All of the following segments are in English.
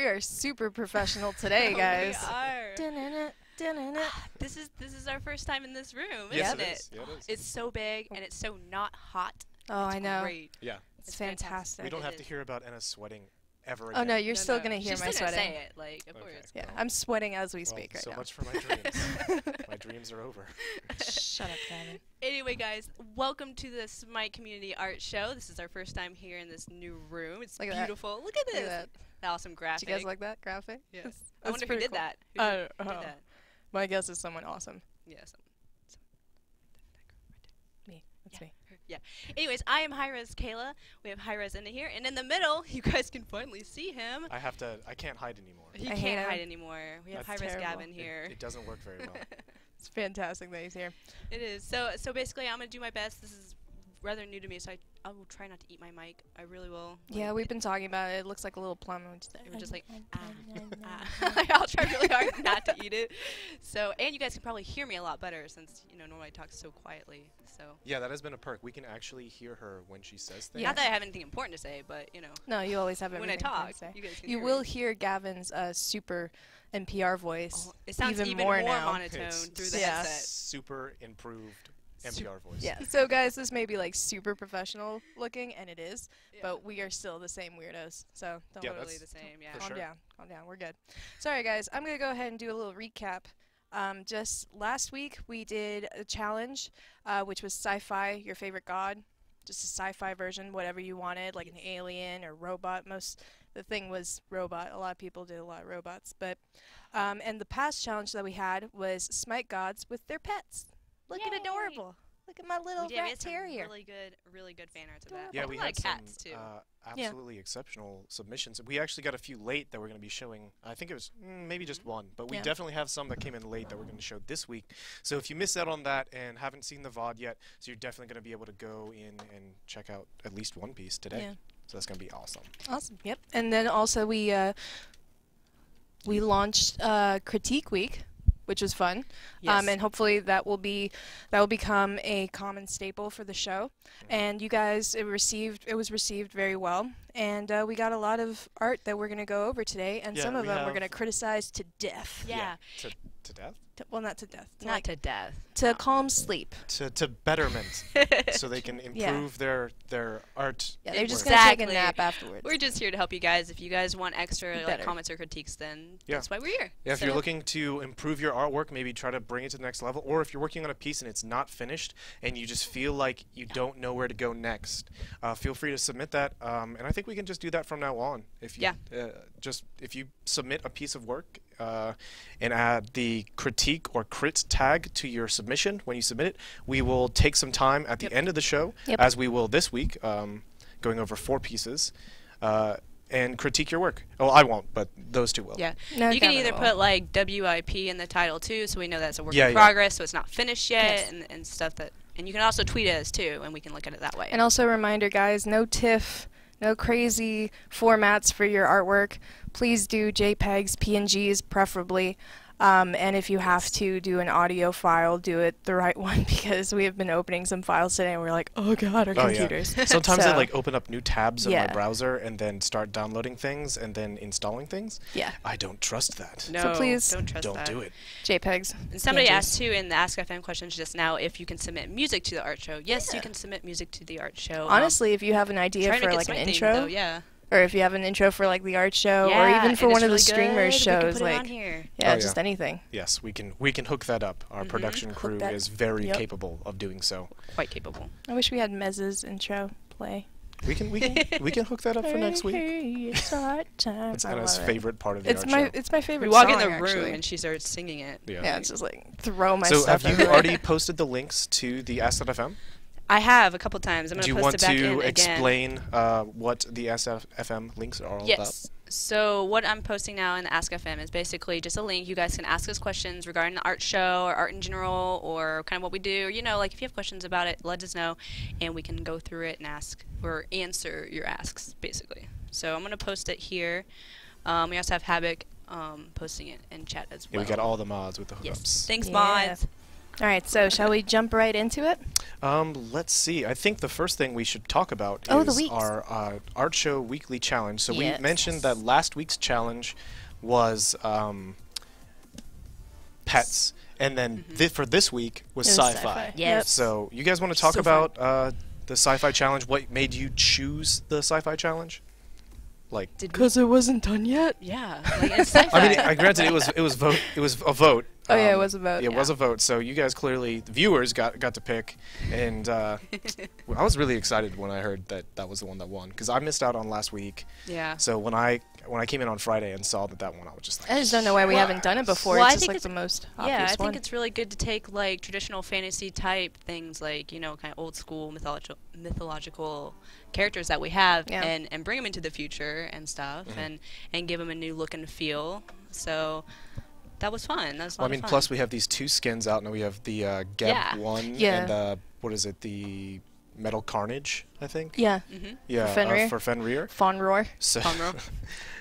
are super professional today, guys. We are. Dun-dun-dun, dun-dun-dun. This is our first time in this room, Yes, isn't it it? is. Yeah, it is. It's so big and it's so not hot. Oh, It's I know. Great. Yeah. It's fantastic. We don't It have to is. hear about Anna sweating ever Oh again. no, you're still gonna hear She's my still gonna sweating. say it, like, of Okay. course. Yeah, I'm sweating as we Well, speak right so now. much for my dreams. My dreams are over. Shut up, Gavin. Anyway, guys, welcome to the SMITE Community Art Show. This is our first time here in this new room. It's Look at that. beautiful. Look at Look this. at that. Awesome graphic. Did you guys like that graphic? Yes. That's I wonder who pretty did cool. that. Who I did, don't who know. did that? My guess is someone awesome. Yes. Me. That's me. Yeah. Anyways, I am Hi-Rez Kayla. We have Hi-Rez in here, and in the middle, you guys can finally see him. I can't hide anymore. He I hate can't him. hide anymore. We have That's Hi-Rez terrible. Gavin here. It doesn't work very well. It's fantastic that he's here. It is. So basically, I'm gonna do my best. This is rather new to me, so I will try not to eat my mic. I really will. Yeah, we've been talking about it. It looks like a little plum. And We're just like, I'll try really hard not to eat it. So, and you guys can probably hear me a lot better since normally I talk so quietly. So. Yeah, that has been a perk. We can actually hear her when she says things. Yeah. Not that I have anything important to say, but No, you always have when I everything talk, to say. you guys can You hear will me. hear Gavin's super NPR voice. Oh, it sounds even more more now. monotone It's through the Yeah. headset. super improved NPR voice. Yeah, so guys, this may be like super professional looking, and it is, Yeah. but we are still the same weirdos. So don't Yeah, Totally that's the same, yeah. for calm sure. down, calm down. We're good. Sorry, guys. I'm gonna go ahead and do a little recap. Just last week we did a challenge, which was sci-fi, your favorite god, just a sci-fi version, whatever you wanted, like an alien or robot. The thing was robot. A lot of people did a lot of robots, but and the past challenge that we had was SMITE gods with their pets. Looking Yay! adorable. Look at my little We had rat some terrier. really good fan arts of that. Yeah, I we like had cats some too. absolutely exceptional submissions. We actually got a few late that we're going to be showing. I think it was maybe just one, but we Yeah. definitely have some that came in late that we're going to show this week. So if you missed out on that and haven't seen the VOD yet, so you're definitely going to be able to go in and check out at least one piece today. Yeah. So that's going to be awesome. Awesome. Yep. And then also we launched Critique Week, which was fun. Yes. And hopefully that will become a common staple for the show. And you guys, it was received very well. And we got a lot of art that we're going to go over today, and Yeah, some of we them we're have- going to criticize to death. Yeah. To death? Well, not to death. To, Not like, to death. to calm sleep. To betterment, so they can Yeah. improve their art. Yeah, they're just work. going to take a Exactly. nap afterwards. We're just here to help you guys. If you guys want extra Better. comments or critiques, then Yeah. that's why we're here. Yeah, if So- you're looking to improve your artwork, maybe try to bring it to the next level, or if you're working on a piece and it's not finished and you just feel like you don't know where to go next, feel free to submit that. And I think we can just do that from now on. If you, if you submit a piece of work and add the critique or crit tag to your submission when you submit it, we will take some time at the end of the show, as we will this week, going over 4 pieces. And critique your work. Oh, I won't, but those two will. Yeah. No, You can Gavin either will. put like WIP in the title too, so we know that's a work Yeah, in yeah. progress, so it's not finished yet, Yes. and stuff that. And you can also tweet us too, and we can look at it that way. And also a reminder, guys, no TIFF, no crazy formats for your artwork. Please do JPEGs, PNGs preferably. And if you have to do an audio file, do it the right one, because we have been opening some files today and we're like, oh god, our computers. Sometimes I So- like open up new tabs in my Yeah. browser and then start downloading things and then installing things. Yeah, I don't trust that. No, please don't trust Don't that. do it. JPEGs. And somebody PNGs. asked too in the Ask FM questions just now if you can submit music to the art show. Yes, you can submit music to the art show. Honestly, if you have an idea try to for make it like an Smite themed, intro, though, yeah. or if you have an intro for like the art show, Yeah, or even for and one of the it's really streamers good, we can shows, put it on like here. yeah, Oh, just yeah. anything. Yes, we can hook that up. Our production Hook crew that- is very yep. capable of doing so. Quite capable. I wish we had Mez's intro play. We can hook that up for next week. Hey, it's art time. It's I Anna's love it. favorite part of the It's art my show. it's my favorite We walk in song, the room actually. and she starts singing it. Yeah, it's just like throw my So stuff have you everywhere. already posted the links to the Ask.fm? I have a couple times. I'm Do going you to post want it back in to again. explain what the Ask.fm links are all about? Yes. So what I'm posting now in the Ask FM is basically just a link. You guys can ask us questions regarding the art show or art in general or kind of what we do. Or, like if you have questions about it, let us know, and we can go through it and ask or answer your asks, basically. So I'm going to post it here. We also have Havoc posting it in chat as well. Yeah, we got all the mods with the hookups. Yes. Thanks, Yeah. mods. All right, so shall we jump right into it? Let's see. I think the first thing we should talk about Oh, the is weeks. our art show weekly challenge. So Yes. we mentioned that last week's challenge was pets, and then for this week was It was sci-fi. sci-fi. Yes. So you guys want to talk So fun. about the sci-fi challenge? What made you choose the sci-fi challenge? Like, Did we? Because it wasn't done yet. Yeah, like it's sci-fi. I mean, granted, it was a vote. Oh, yeah, it was a vote. It was a vote. So you guys clearly, the viewers, got to pick, and I was really excited when I heard that was the one that won because I missed out on last week. Yeah. So when I came in on Friday and saw that one, I was just like, I just don't know why we Well, haven't done it before. well, I it's just think like it's- the most Yeah, obvious I think one. it's really good to take like traditional fantasy type things, like kind of old school mythological characters that we have, Yeah. and bring them into the future and stuff, and give them a new look and feel. So that was fun. That was a lot Well, I mean, of fun. plus we have these 2 skins out now. We have the Geb Yeah. 1 Yeah. and what is it? The Metal Carnage, I think. Yeah, Yeah. Fenrir. For Fenrir. Fawn Roar. So, Conroe.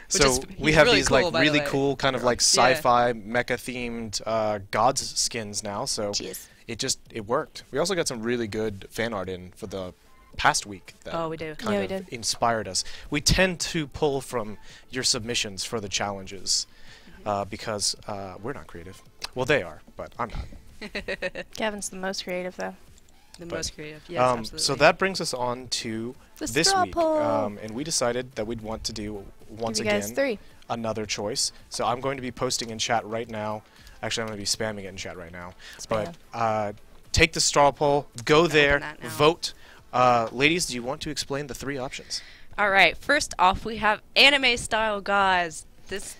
so is- we he's have really these cool, like by the really way. cool kind of like Yeah. sci-fi mecha themed gods skins now. So Jeez. it worked. We also got some really good fan art in for the past week that Oh, we do. kind Yeah, we of did. inspired us. We tend to pull from your submissions for the challenges because we're not creative. Well, they are, but I'm not. Gavin's the most creative, though. The But, most creative. Yes, absolutely. so that brings us on to The this straw week, poll. and we decided that we'd want to do once Give you guys again 3. another choice. So I'm going to be posting in chat right now. Actually, I'm going to be spamming it in chat right now. Spam. But take the straw poll, go there, that now. vote. Ladies, do you want to explain the 3 options? All right. First off, we have anime style gods. This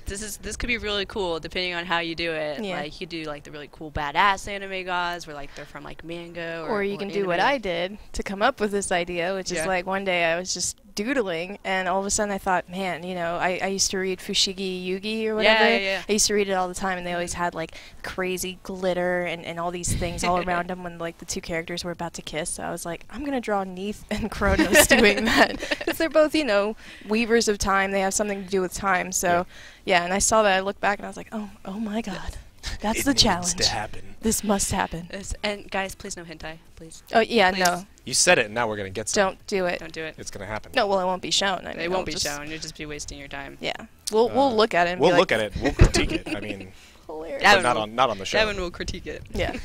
could be really cool depending on how you do it. Yeah. Like you do like the really cool badass anime gods where like they're from like manga Or you can do what anime. I did to come up with this idea, which is Yeah. like one day I was just doodling, and all of a sudden I thought, man, I used to read Fushigi Yugi or whatever. Yeah. I used to read it all the time, and they always had like crazy glitter and all these things all around them when like the 2 characters were about to kiss. So I was like, I'm gonna draw Neith and Kronos doing that because they're both weavers of time. They have something to do with time. So yeah, and I saw that. I looked back and I was like, oh my god, that's the It needs challenge. to happen. This must happen. And guys, please no hentai, please. Oh yeah, Please. no, You said it, and now we're going to get some. don't do it. Don't do it. It's going to happen. No, well, it won't be shown. I mean, It won't I'll be just- shown. You'll just be wasting your time. Yeah, we'll look at it. And We'll be look like, at it. We'll critique it. I mean, Hilarious. That but one not on the show. Devin will critique it. Yeah.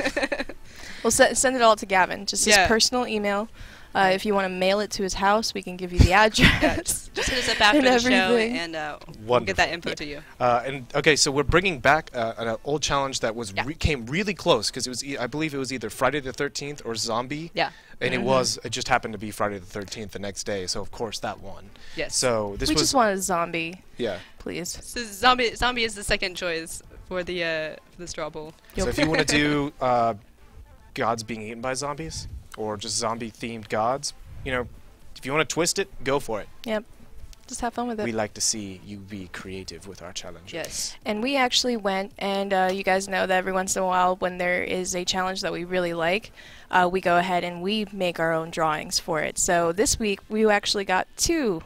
We'll send it all to Gavin. Just his Yeah. personal email. If you want to mail it to his house, we can give you the address. Yeah, just hit us up after And the show, everything. and we'll Wonderful. get that info to you. And okay, so we're bringing back an old challenge that was Yeah. came really close because it was I believe it was either Friday the 13th or Zombie. Yeah. And it just happened to be Friday the 13th the next day, so of course that won. Yes. So this we was just want a zombie, yeah. please. So zombie is the second choice for the straw poll. So if you want to do gods being eaten by zombies or just zombie themed gods, if you want to twist it, go for it. Yep. Just have fun with it. We like to see you be creative with our challenges. Yes. And we actually went, and you guys know that every once in a while when there is a challenge that we really like, we go ahead and we make our own drawings for it. So this week we actually got 2,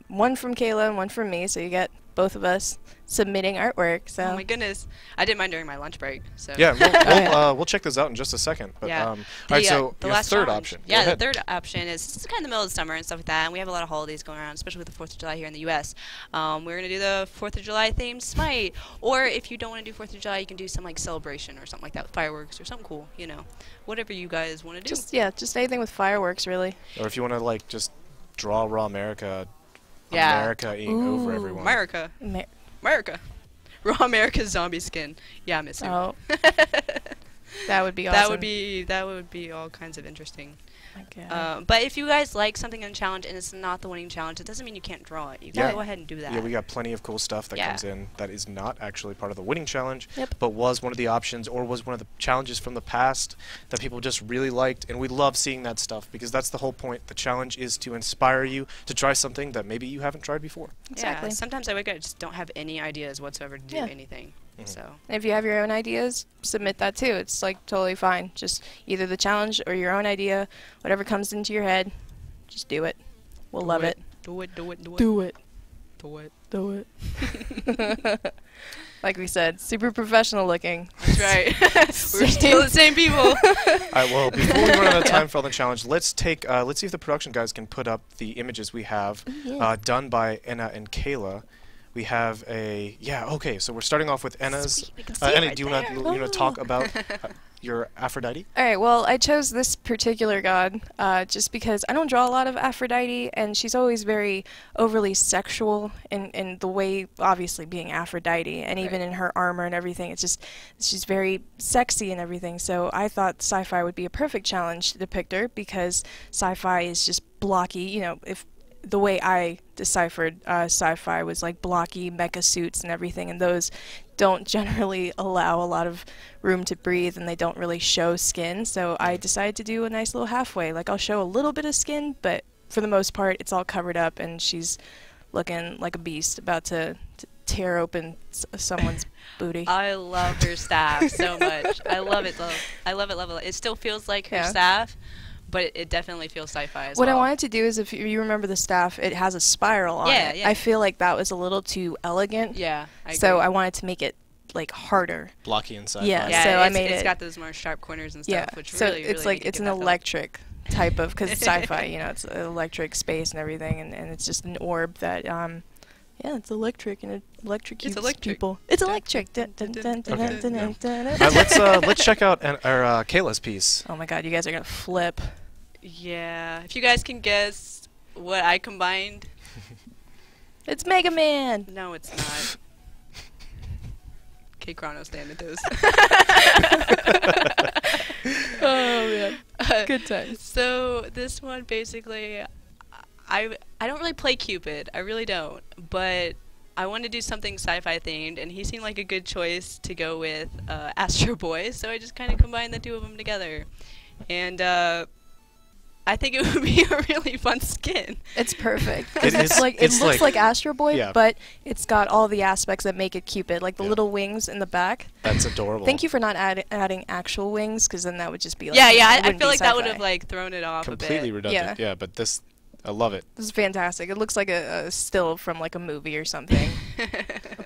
one from Kayla and one from me, so you get both of us submitting artwork. So Oh my goodness, I did mine during my lunch break. So Yeah, yeah. we'll check those out in just a second. But, Yeah. all right, so the your last third challenge. option. Go Yeah, the ahead. third option is it's kind of the middle of the summer and stuff like that, and we have a lot of holidays going around, especially with the 4th of July here in the U.S. We're going to do the 4th of July themed SMITE, or if you don't want to do 4th of July, you can do some like celebration or something like that with fireworks or something cool, whatever you guys want to do. just anything with fireworks, really. Or if you want to like just draw raw America, Yeah. America-ing over Ooh. everyone. America. Raw America's zombie skin. Yeah, I miss you. Oh, that would be awesome. That would be all kinds of interesting. Okay. But if you guys like something in challenge and it's not the winning challenge, it doesn't mean you can't draw it. You gotta Yeah. go ahead and do that. Yeah, we got plenty of cool stuff that Yeah. comes in that is not actually part of the winning challenge, Yep. but was one of the options or was one of the challenges from the past that people just really liked, and we love seeing that stuff because that's the whole point. The challenge is to inspire you to try something that maybe you haven't tried before. Exactly. Yeah, sometimes I wake up and just don't have any ideas whatsoever to do Yeah. anything. Mhm. So And if you have your own ideas, submit that too. It's like totally fine. Just either the challenge or your own idea, whatever comes into your head, just do it. We'll love it. Do it. Do it. Do it. Do it. Like we said, super professional looking. That's right. We're still the same people. All right. Well, before we run out of time for the challenge, let's see if the production guys can put up the images we have done by Anna and Kayla. We have a okay. So we're starting off with Anna's. Anna, right do you want to talk about your Aphrodite? All right, well, I chose this particular god just because I don't draw a lot of Aphrodite, and she's always very overly sexual in the way, obviously, being Aphrodite, and even in her armor and everything. It's just, she's very sexy and everything, so I thought sci-fi would be a perfect challenge to depict her, because sci-fi is just blocky, you know, if the way I deciphered sci-fi was like blocky mecha suits and everything, and those don't generally allow a lot of room to breathe, and they don't really show skin, so I decided to do a nice little halfway. Like, I'll show a little bit of skin, but for the most part it's all covered up, and she's looking like a beast about to tear open someone's booty. I love her staff so much. I love it though. I love it. It still feels like her staff, but it definitely feels sci-fi as well. What I wanted to do is, if you remember the staff, it has a spiral on it. Yeah. I feel like that was a little too elegant. Yeah, I agree. So I wanted to make it like harder. Blocky and sci-fi. Yeah, so I made it's got those more sharp corners and stuff, which so really, it's really like it's an electric type of, because it's sci-fi, you know, it's electric space and everything, and it's just an orb that it's electric, and it electrocutes people. It's electric. Dun, dun, dun, dun, dun, dun, dun, dun. Let's check out our Kayla's piece. Oh my god, you guys are gonna flip. Yeah, if you guys can guess what I combined. It's Mega Man. No, it's not. Okay, Chronos Thanatos. Oh man, good times. So this one basically, I don't really play Cupid. I really don't. But I wanted to do something sci-fi themed, and he seemed like a good choice to go with Astro Boy. So I just kind of combined the two of them together, and I think it would be a really fun skin. It's perfect. It looks like Astro Boy, but it's got all the aspects that make it Cupid, like the little wings in the back. That's adorable. Thank you for not adding actual wings, because then that would just be like I feel like that would have like thrown it off completely a bit. redundant. Yeah, but this, I love it. This is fantastic. It looks like a still from like a movie or something.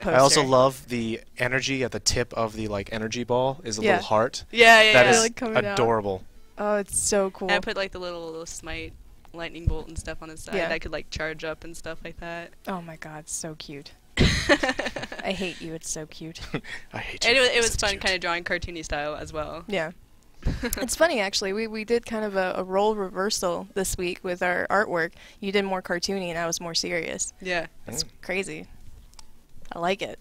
I also love the energy at the tip of the energy ball is a little heart. Yeah. That is like adorable. Oh, it's so cool. And I put like the little SMITE lightning bolt and stuff on the side that could like charge up and stuff like that. Oh my god, so cute. I hate you, it's so cute. I hate you. And it was fun kind of drawing cartoony style as well. Yeah. It's funny actually, we did kind of a role reversal this week with our artwork. You did more cartoony and I was more serious. Yeah. It's crazy. I like it.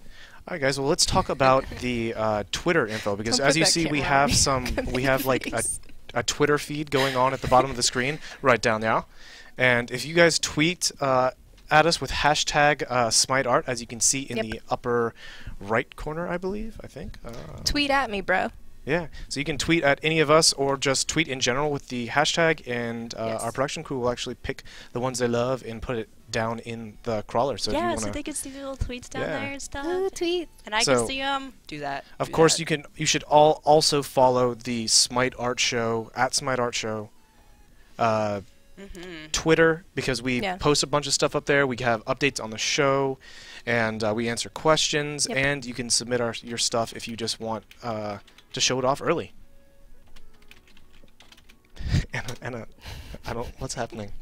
All right, guys. Well, let's talk about the Twitter info, because as you see, we have like a Twitter feed going on at the bottom of the screen, right down there. And if you guys tweet at us with hashtag SmiteArt, as you can see in the upper right corner, I think. Tweet at me, bro. Yeah, so you can tweet at any of us, or just tweet in general with the hashtag, and our production crew will actually pick the ones they love and put it down in the crawler. So if you wanna, so they can see the little tweets down there and stuff. Tweet. And I can see them. Do that. Of course, you should all also follow the Smite Art Show at Smite Art Show. Twitter, because we post a bunch of stuff up there. We have updates on the show, and we answer questions, and you can submit your stuff if you just want to show it off early. Anna, I don't. What's happening?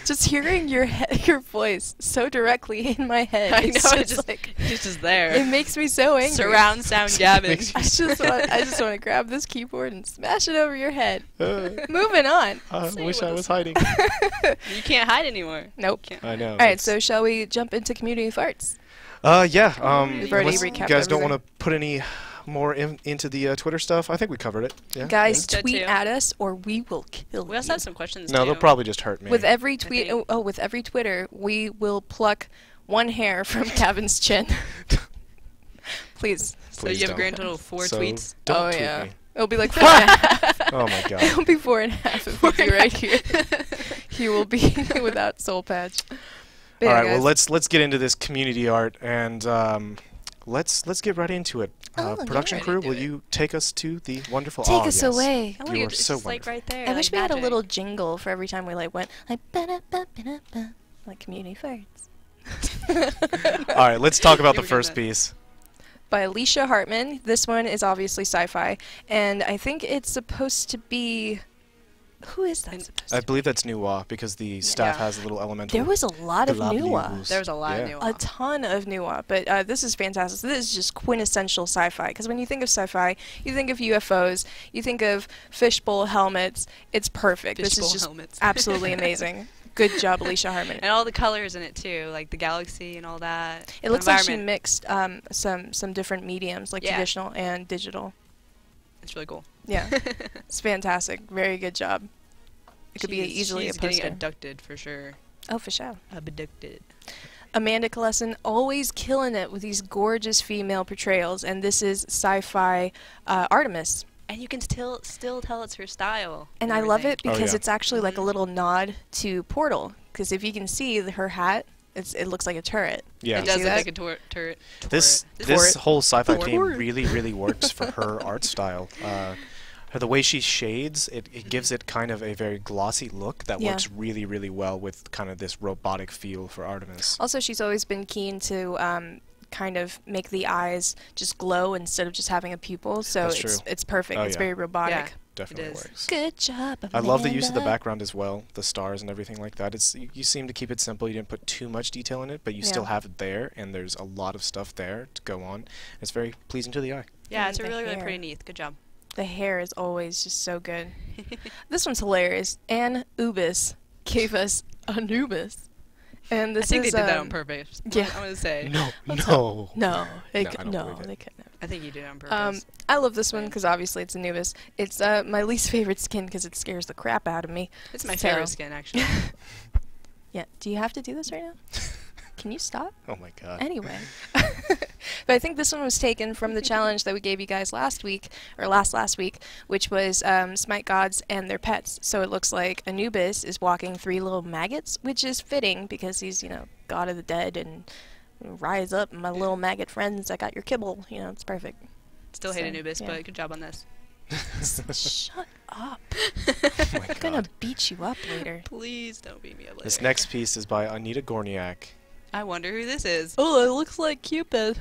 Just hearing your voice so directly in my head. I know, it's just there. It makes me so angry. Surround sound Gavin. I just want to grab this keyboard and smash it over your head. Moving on. I wish I was hiding. You can't hide anymore. Nope. I know. All right, so shall we jump into community farts? Yeah. We've already recapped you guys don't everything. want to put any more into the Twitter stuff? I think we covered it. Yeah. Guys, Yeah. tweet at us or we will kill We also you. have some questions. No, too. they'll probably just hurt me. With every tweet, think. with every Twitter, we will pluck one hair from Kevin's chin. Please. So you have a grand total of 4 tweets. Don't tweet me. It'll be like 4.5. Oh my god. It'll be 4.5 if we be right here. He will be without soul patch. But All yeah, right, well guys. let's get into this community art, and let's get right into it. Production yeah. crew, will you take us to the wonderful? Take us away. Oh, You are it's so just like wonderful. right there. I like wish we had a magic. little jingle for every time we went like ba-da-ba-ba-da-ba, like community farts. All right, let's talk about Yeah, the we got first that. piece. By Alicia Hartman. This one is obviously sci-fi, and I think it's supposed to be. Who is that And supposed I to believe that's Nuwa because the staff Yeah. has a little be? elemental. There was a lot of Nuwa. globules. There was a lot Yeah. of new A ton of Nuwa, but this is fantastic. This is just quintessential sci-fi. Because when you think of sci-fi, you think of UFOs, you think of fishbowl helmets. It's perfect. This fishbowl is just helmets. absolutely amazing. Good job, Alicia Hartman. And all the colors in it too, like the galaxy and all that. It the looks like she environment. mixed some different mediums, like Yeah. traditional and digital. It's really cool. Yeah, it's fantastic. Very good job. It could be She's- easily she's a poster. getting abducted for sure. Oh, for sure. Abducted. Amanda Coleson always killing it with these gorgeous female portrayals, and this is sci-fi Artemis. And you can still tell it's her style. And I love it Oh, because yeah. it's actually like a Mhm. little nod to Portal. Because if you can see her hat, it looks like a turret. Yeah. It does See look that? like a turret. This Turret. whole sci-fi theme Turret. really works for her art style. The way she shades, it gives it kind of a very glossy look that Yeah. works really well with kind of this robotic feel for Artemis. Also, she's always been keen to kind of make the eyes just glow instead of just having a pupil. So That's it's true. perfect. Oh, It's yeah. very robotic. Yeah. Definitely is. works. Good job, Amanda. I love the use of the background as well, the stars and everything like that. You seem to keep it simple. You didn't put too much detail in it, but you still Yeah. have it there, and there's a lot of stuff there to go on. It's very pleasing to the eye. Yeah, And it's a the really hair. pretty neat. Good job. The hair is always just so good. This one's hilarious. Anne Ubis gave us Anubis. And I this think is they did that on purpose. yeah. I'm gonna say. No. No, they No, I don't no, believe it. they couldn't have. I think you did it on purpose. I love this one Right. because obviously it's Anubis. It's my least favorite skin because it scares the crap out of me. It's my so- favorite skin, actually. Yeah. Do you have to do this right now? Can you stop? Oh my god. Anyway. But I think this one was taken from the challenge that we gave you guys last week, or last week, which was Smite Gods and their pets. So it looks like Anubis is walking 3 little maggots, which is fitting because he's, god of the dead and rise up, my little maggot friends, I got your kibble. It's perfect. Still hate So, Anubis, yeah. but good job on this. Shut up. Oh my I'm gonna god. beat you up later. Please don't beat me up later. This next piece is by Anita Gorniak. I wonder who this is. Oh, it looks like Cupid.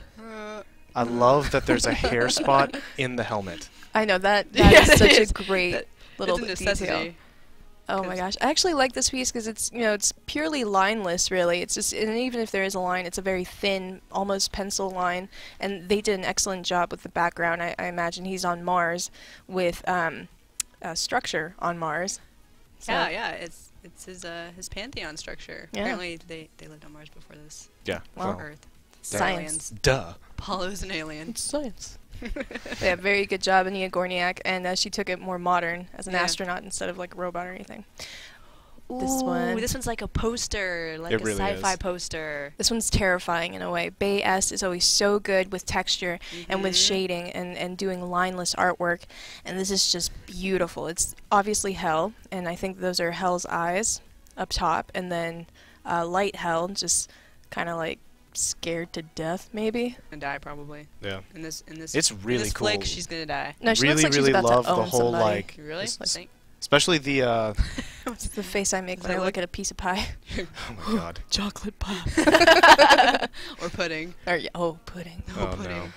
I love that there's a hair spot in the helmet. I know, that Yeah, is it such is. a great That- little it's a detail. necessity. Oh my 'cause- gosh, I actually like this piece because it's it's purely lineless really. It's just, and even if there is a line, it's a very thin, almost pencil line. And they did an excellent job with the background. I imagine he's on Mars with a structure on Mars. So, Yeah, it's his pantheon structure. Yeah. Apparently they lived on Mars before this. Yeah. Wow. Well, Earth. Science. Aliens. duh. Apollo's an alien. It's science. Yeah, very good job, Ania Gorniak, and she took it more modern as an Yeah. astronaut instead of like a robot or anything. This Ooh, one- This one's like a poster, like It a really sci-fi is. poster. This one's terrifying in a way. Bay S is always so good with texture and with Mhm. shading and doing lineless artwork, and this is just beautiful. It's obviously Hell, and I think those are Hell's eyes up top, and then Light Hell, just kind of like scared to death, maybe. And die probably. Yeah. In this It's in really this cool. flick, she's gonna die. No, she really, looks like really she's about love to the own whole somebody. like, Really? s- I think. especially the. It's the face I make Does when I that look look- at a piece of pie. Oh my god. Chocolate pie. Or pudding. Or pudding. Oh pudding.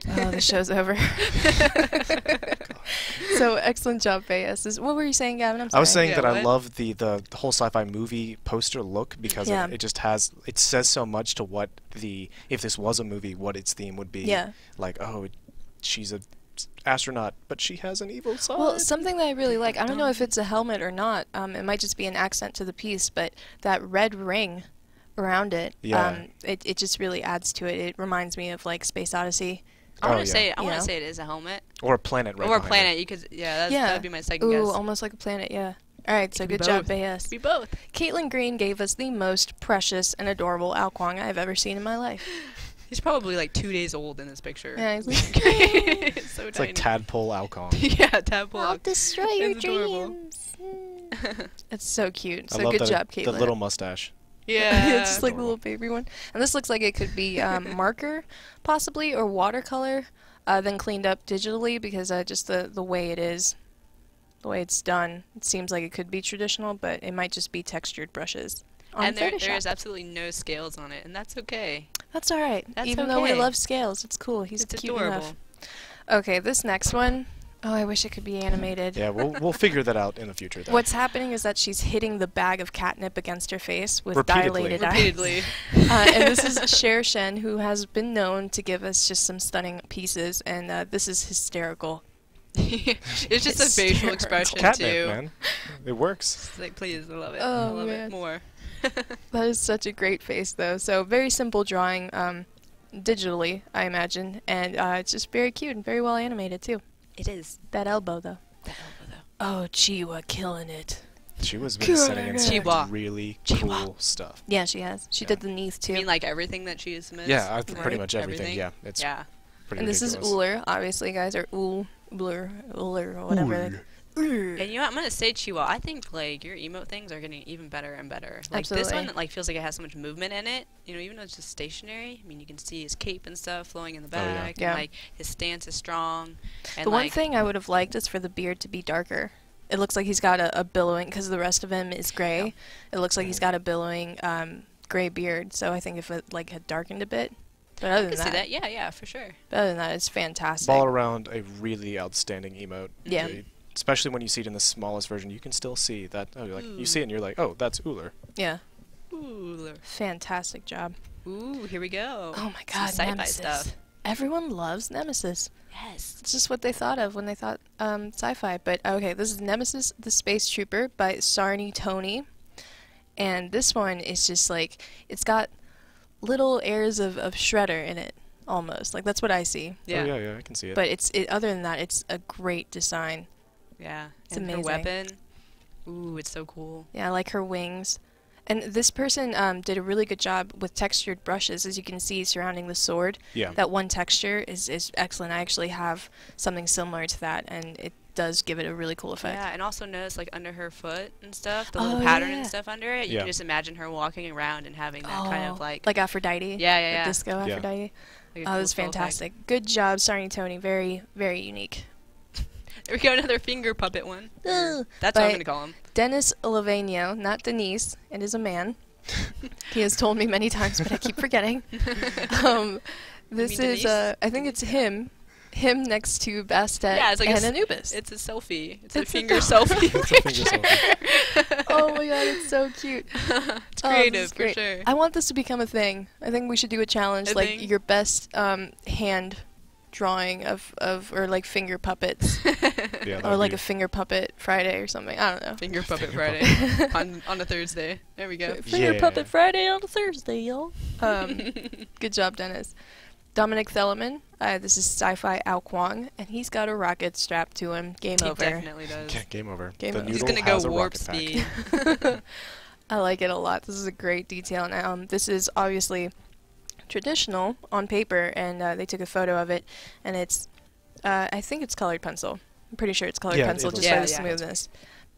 no. Oh, the show's over. So excellent job, Bayes. What were you saying, Gavin? I'm sorry. I was saying Yeah, that I what? love the whole sci-fi movie poster look because Yeah. it just it says so much to what if this was a movie, what its theme would be. Yeah. Like, oh, she's a astronaut, but she has an evil side. Well, something that I really like, I don't know if it's a helmet or not, it might just be an accent to the piece, but that red ring around it, Yeah. it just really adds to it. It reminds me of like Space Odyssey. I Oh, want yeah. to say I You want know? to say it is a helmet or a planet right or a behind planet. it. You could that Yeah. would be my second Ooh, guess. almost like a planet, yeah. All right, so could be good job, both. Bayes. Be both. Caitlin Green gave us the most precious and adorable Alquang I've ever seen in my life. He's probably like 2 days old in this picture. Yeah, he's like, It's so It's tiny. like Tadpole Alcon. Yeah, tadpole. I'll destroy your It's adorable. dreams. It's so cute. I So love good the, job, Caitlin. the little mustache. Yeah. It's just like the Adorable. little baby one. And this looks like it could be marker, possibly, or watercolor, then cleaned up digitally because just the way it is, the way it's done, it seems like it could be traditional, but it might just be textured brushes. on And there Photoshop. is absolutely no scales on it, and that's okay. That's all right. That's Even though we okay. love scales, it's cool. He's It's cute adorable. enough. Okay, this next one. Oh, I wish it could be animated. Yeah, we'll figure that out in the future. Then. What's happening is that she's hitting the bag of catnip against her face with Repeatedly. dilated eyes. Repeatedly. And this is Cher Shen, who has been known to give us just some stunning pieces, and this is hysterical. It's just a facial Hysterical. expression Catnip, too. man. It works. It's like, please, I love it. Oh, I love man. it more. That is such a great face, though. So very simple drawing, digitally, I imagine, and it's just very cute and very well animated too. It is. That elbow, though. That elbow, though. Oh, Chiwa killing it. She was been Cool. sending in some Chihuahua. really Chihuahua. cool stuff. Yeah, she has. She Yeah. did the knees too. You mean like everything that she submits? Yeah, Right. pretty much everything. Yeah, it's Yeah. pretty and this is ridiculous. Uller, obviously, guys, or Uller, or whatever. And you know what? I'm gonna say, Chihuahua, I think like your emote things are getting even better and better. Like this Absolutely. one, like feels like it has so much movement in it. You know, even though it's just stationary. I mean, you can see his cape and stuff flowing in the Oh, yeah. back, Yeah. and like his stance is strong. And The one like, thing I would have liked is for the beard to be darker. It looks like he's got a billowing, because the rest of him is gray. It looks like he's got a billowing gray beard. So I think if it like had darkened a bit, but other I than can see that, that. Yeah, yeah, for sure. it's fantastic. All around a really outstanding emote. Yeah. Especially when you see it in the smallest version, you can still see that. Oh, like you see it and you're like, oh, that's Uller. Yeah, Ooh, fantastic job. ooh, here we go. Oh my Some God, sci-fi Nemesis. stuff. Everyone loves Nemesis. Yes. It's just what they thought of when they thought sci-fi. But okay, this is Nemesis the Space Trooper by Sarni Tony. And this one is just like, it's got little airs of Shredder in it, almost. Like, that's what I see. Yeah. Oh, yeah, I can see it. But other than that, it's a great design. Yeah. It's and amazing. her weapon. Ooh, it's so cool. Yeah, I like her wings. And this person did a really good job with textured brushes, as you can see surrounding the sword. yeah. That one texture is excellent. I actually have something similar to that, and it does give it a really cool effect. Yeah, and also notice like under her foot and stuff, the little Oh, pattern yeah. and stuff under it. You Yeah. can just imagine her walking around and having that kind of like Aphrodite. yeah, yeah, Like yeah. disco Yeah. Aphrodite. Like a Oh, cool it was skull effect. fantastic. Good job, Sarni Tony. Very, very unique. There we go, another finger puppet one. Ugh. That's what I'm But- gonna call him. Dennis Oliveno, not Denise. It is a man. He has told me many times, but I keep forgetting. This mean is, Denise? I think it's him next to Bastet Yeah, it's like and a Anubis. It's a selfie. It's, It's a a finger selfie. selfie. It's a finger selfie. Oh my god, it's so cute. It's Oh, this creative is for great. sure. I want this to become a thing. I think we should do a challenge, A like thing? your best hand drawing of or like finger puppets, Yeah, or like a finger puppet Friday or something. I don't know. Finger puppet Finger Friday on a Thursday. There we go. Finger Yeah. puppet Friday on a Thursday, y'all. Good job, Dennis. Dominic Theleman. This is Sci-Fi Ao Kwong, and he's got a rocket strapped to him. Game He over. definitely does. Game over. Game The over. He's noodle gonna go has a warp rocket pack. speed. I like it a lot. This is a great detail. And this is obviously traditional on paper, and they took a photo of it, and it's, I think it's colored pencil. I'm pretty sure it's colored Yeah, pencil it just looks by like the it. smoothness.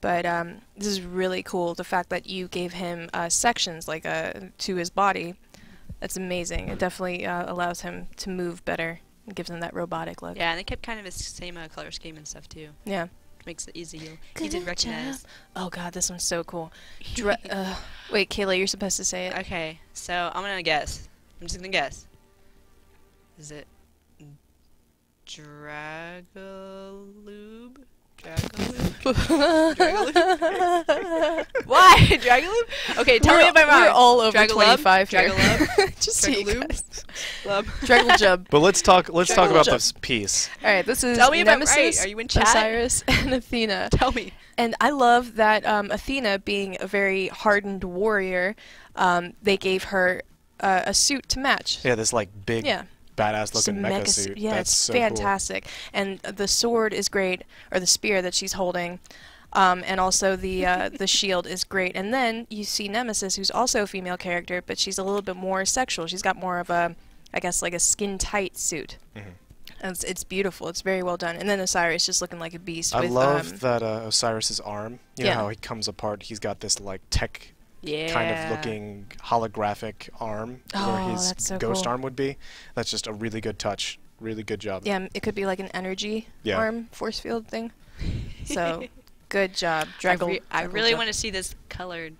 But this is really cool. The fact that you gave him sections like to his body, that's amazing. It definitely allows him to move better and gives him that robotic look. Yeah, and they kept kind of his same color scheme and stuff too. Yeah. Which makes it easy. You Good did recognize. job. Oh god, this one's so cool. Wait, Kayla, you're supposed to say it. Okay, so I'm gonna guess. I'm just gonna guess. Is it Dragalube? Dragalube? Why? Dragalube? Okay, tell me if I'm wrong. We're all over Dragalub? 25 here. Dragalub? Just so you Dragalube? guys. Lub? Dragalub. But let's talk about Dragon this piece. All right, this is Tell me if I'm Nemesis, right. Are you in chat? Osiris, and Athena. Tell me. And I love that Athena, being a very hardened warrior, they gave her a suit to match. Yeah, this like big Yeah. badass looking Some mecha mecha suit. Yeah, That's it's so fantastic. And the sword is great, or the spear that she's holding. And also the shield is great. And then you see Nemesis, who's also a female character, but she's a little bit more sexual. She's got more of a, I guess, like a skin-tight suit. Cool. Mhm. And it's beautiful. It's very well done. And then Osiris just looking like a beast. I with, love that Osiris's arm. You know Yeah. how he comes apart. He's got this like tech Yeah. kind of looking holographic arm Oh, where his that's so ghost cool. arm would be. That's just a really good touch. Really good job. Yeah, it could be like an energy Yeah. arm force field thing. So, good job. I Draggle. really want to see this colored.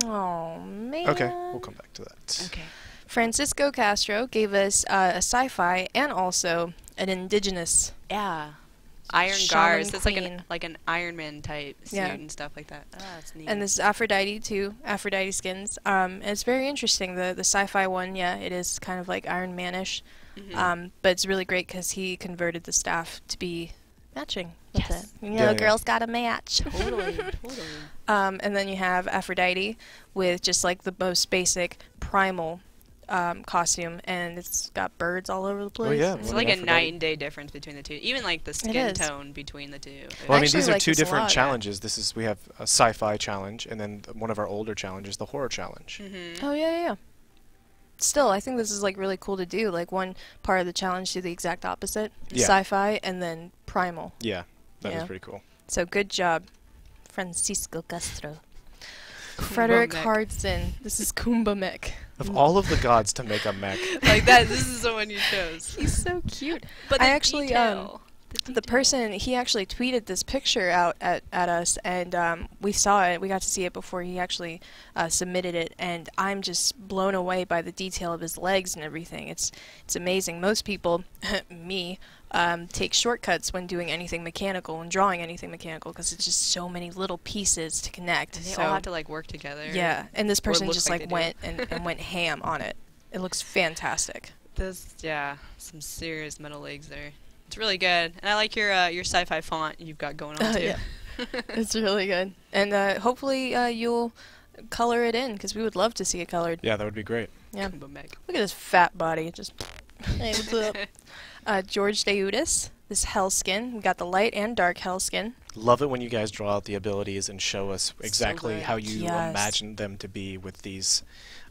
Oh man. Okay, we'll come back to that. Okay. Francisco Castro gave us a sci-fi and also an indigenous Yeah. Iron shaman guards. It's queen. like an Iron Man type suit Yeah. and stuff like that. Ah, that's neat. And this is Aphrodite too, Aphrodite skins. And it's very interesting. The sci-fi one, yeah, it is kind of like Iron Man-ish. But it's really great because he converted the staff to be matching with Yes. it. You Yeah, know, yeah. girls gotta match. Totally, totally. And then you have Aphrodite with just like the most basic primal costume, and it's got birds all over the place. yeah, It's Well, like a Aphrodite. night and day difference between the two. Even like the skin is. tone between the two. Well, I mean, actually these are like two this a different lot. challenges. We have a sci-fi challenge, and then one of our older challenges, the horror challenge. Oh yeah. Still, I think this is like really cool to do. Like one part of the challenge do the exact opposite, Yeah. sci-fi, and then primal. Yeah, that is Yeah. pretty cool. So good job, Francisco Castro. Frederick mech. Hardson. This is Kumba Mech. Of all of the gods to make a mech, Like that. This is the one you chose. He's so cute. But I the actually, detail, The detail. person, he actually tweeted this picture out at us, and we saw it. We got to see it before he actually submitted it, and I'm just blown away by the detail of his legs and everything. It's amazing. Most people, me, take shortcuts when doing anything mechanical and drawing anything mechanical because it's just so many little pieces to connect. And they so all have to like work together. yeah, and this person looks just like like they do. went and went ham on it. It looks fantastic. Some serious metal legs there. It's really good, and I like your sci-fi font you've got going on too. Yeah. It's really good. And hopefully you'll color it in because we would love to see it colored. yeah, that would be great. Yeah. Kumba mech. Look at his fat body. Just hey, what's up? George Deudis, this Hellskin. We got the light and dark Hellskin. Love it when you guys draw out the abilities and show us exactly good. how you Yes. imagine them to be with these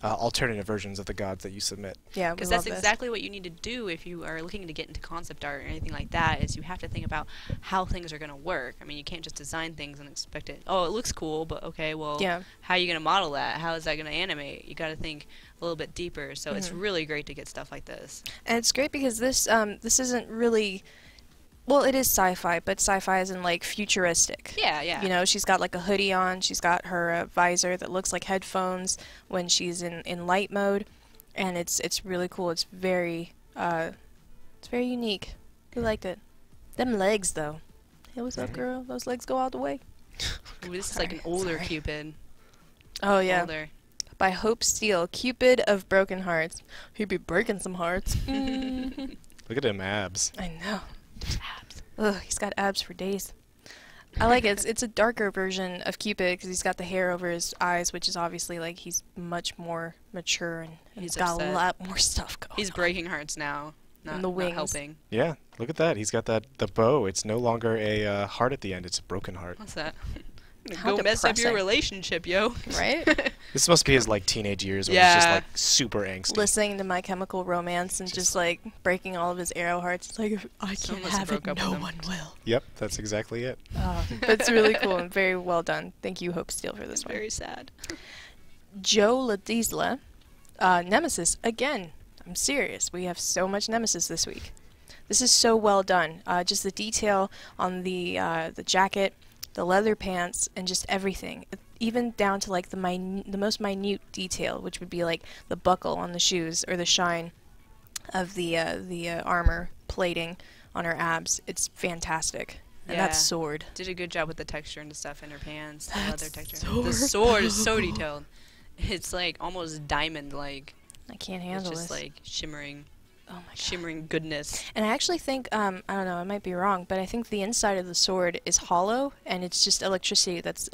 alternative versions of the gods that you submit. Yeah, we Because love that's this. exactly what you need to do if you are looking to get into concept art or anything like that. Is you have to think about how things are going to work. I mean, you can't just design things and expect it. Oh, it looks cool, but okay, well, Yeah. how are you going to model that? How is that going to animate? You got to think a little bit deeper. So it's Mhm. really great to get stuff like this. And it's great because this isn't really, well, it is sci-fi, but sci-fi isn't like futuristic. Yeah, yeah. You know, she's got like a hoodie on. She's got her visor that looks like headphones when she's in light mode, and it's really cool. It's very unique. We liked it. Them legs though. Hey, what's up, Mhm. girl? Those legs go all the way. Ooh, this is like an older Sorry. Cupid. Oh yeah, Older. by Hope Steele, Cupid of Broken Hearts. He'd be breaking some hearts. Mhm. Look at them abs. I know. Ugh, he's got abs for days. I like it. It's a darker version of Cupid because he's got the hair over his eyes, which is obviously like he's much more mature and He's he's got upset. a lot more stuff going. He's on. breaking hearts now. Not, And the not wings. helping. Yeah, look at that. He's got the bow. It's no longer a heart at the end. It's a broken heart. What's that? How Go mess up your depressing. relationship, yo. Right? This must be his like teenage years where he's just Yeah. like super angsty. Listening to My Chemical Romance and just like breaking all of his arrow hearts. It's like if I can't Someone have it, broke up with no him. one will. Yep, that's exactly it. But it's really cool and very well done. Thank you, Hope Steele, for this It's one. very sad. Joe Ladisla, Nemesis again. I'm serious. We have so much Nemesis this week. This is so well done. Just the detail on the jacket, the leather pants, and just everything. Even down to like the most minute detail, which would be like the buckle on the shoes or the shine of the armor plating on her abs. It's fantastic. And that Yeah. sword. Did a good job with the texture and the stuff in her pants. The That leather texture. sword, The sword is so though. detailed. It's like almost diamond-like. I can't It's handle just this. like shimmering, Oh my god. shimmering goodness. And I actually think, I don't know, I might be wrong, but I think the inside of the sword is hollow, and it's just electricity that's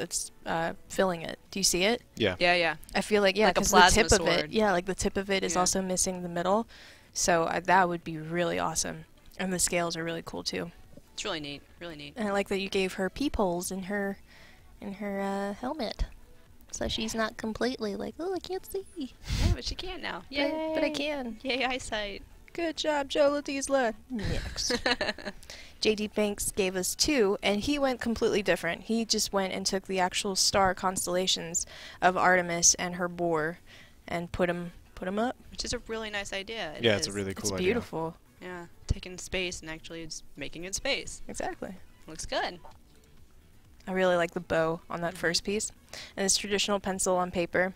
filling it. Do you see it? Yeah. Yeah, yeah. I feel like, yeah, Like a because the plasma tip of it, sword. yeah, like the tip of it is Yeah. also missing the middle, so that would be really awesome. And the scales are really cool too. It's really neat. Really neat. And I like that you gave her peepholes in her helmet, so she's not completely like, oh, I can't see. Yeah, but she can now. Yay. But I can. Yay, eyesight. Good job, Joe Ladisla. Next. J.D. Banks gave us two, and he went completely different. He just went and took the actual star constellations of Artemis and her boar and put them up. Which is a really nice idea. It Yeah, it's a is. really cool It's idea. beautiful. Yeah, taking space and actually it's making it space. Exactly. Looks good. I really like the bow on that first piece. And it's traditional pencil on paper.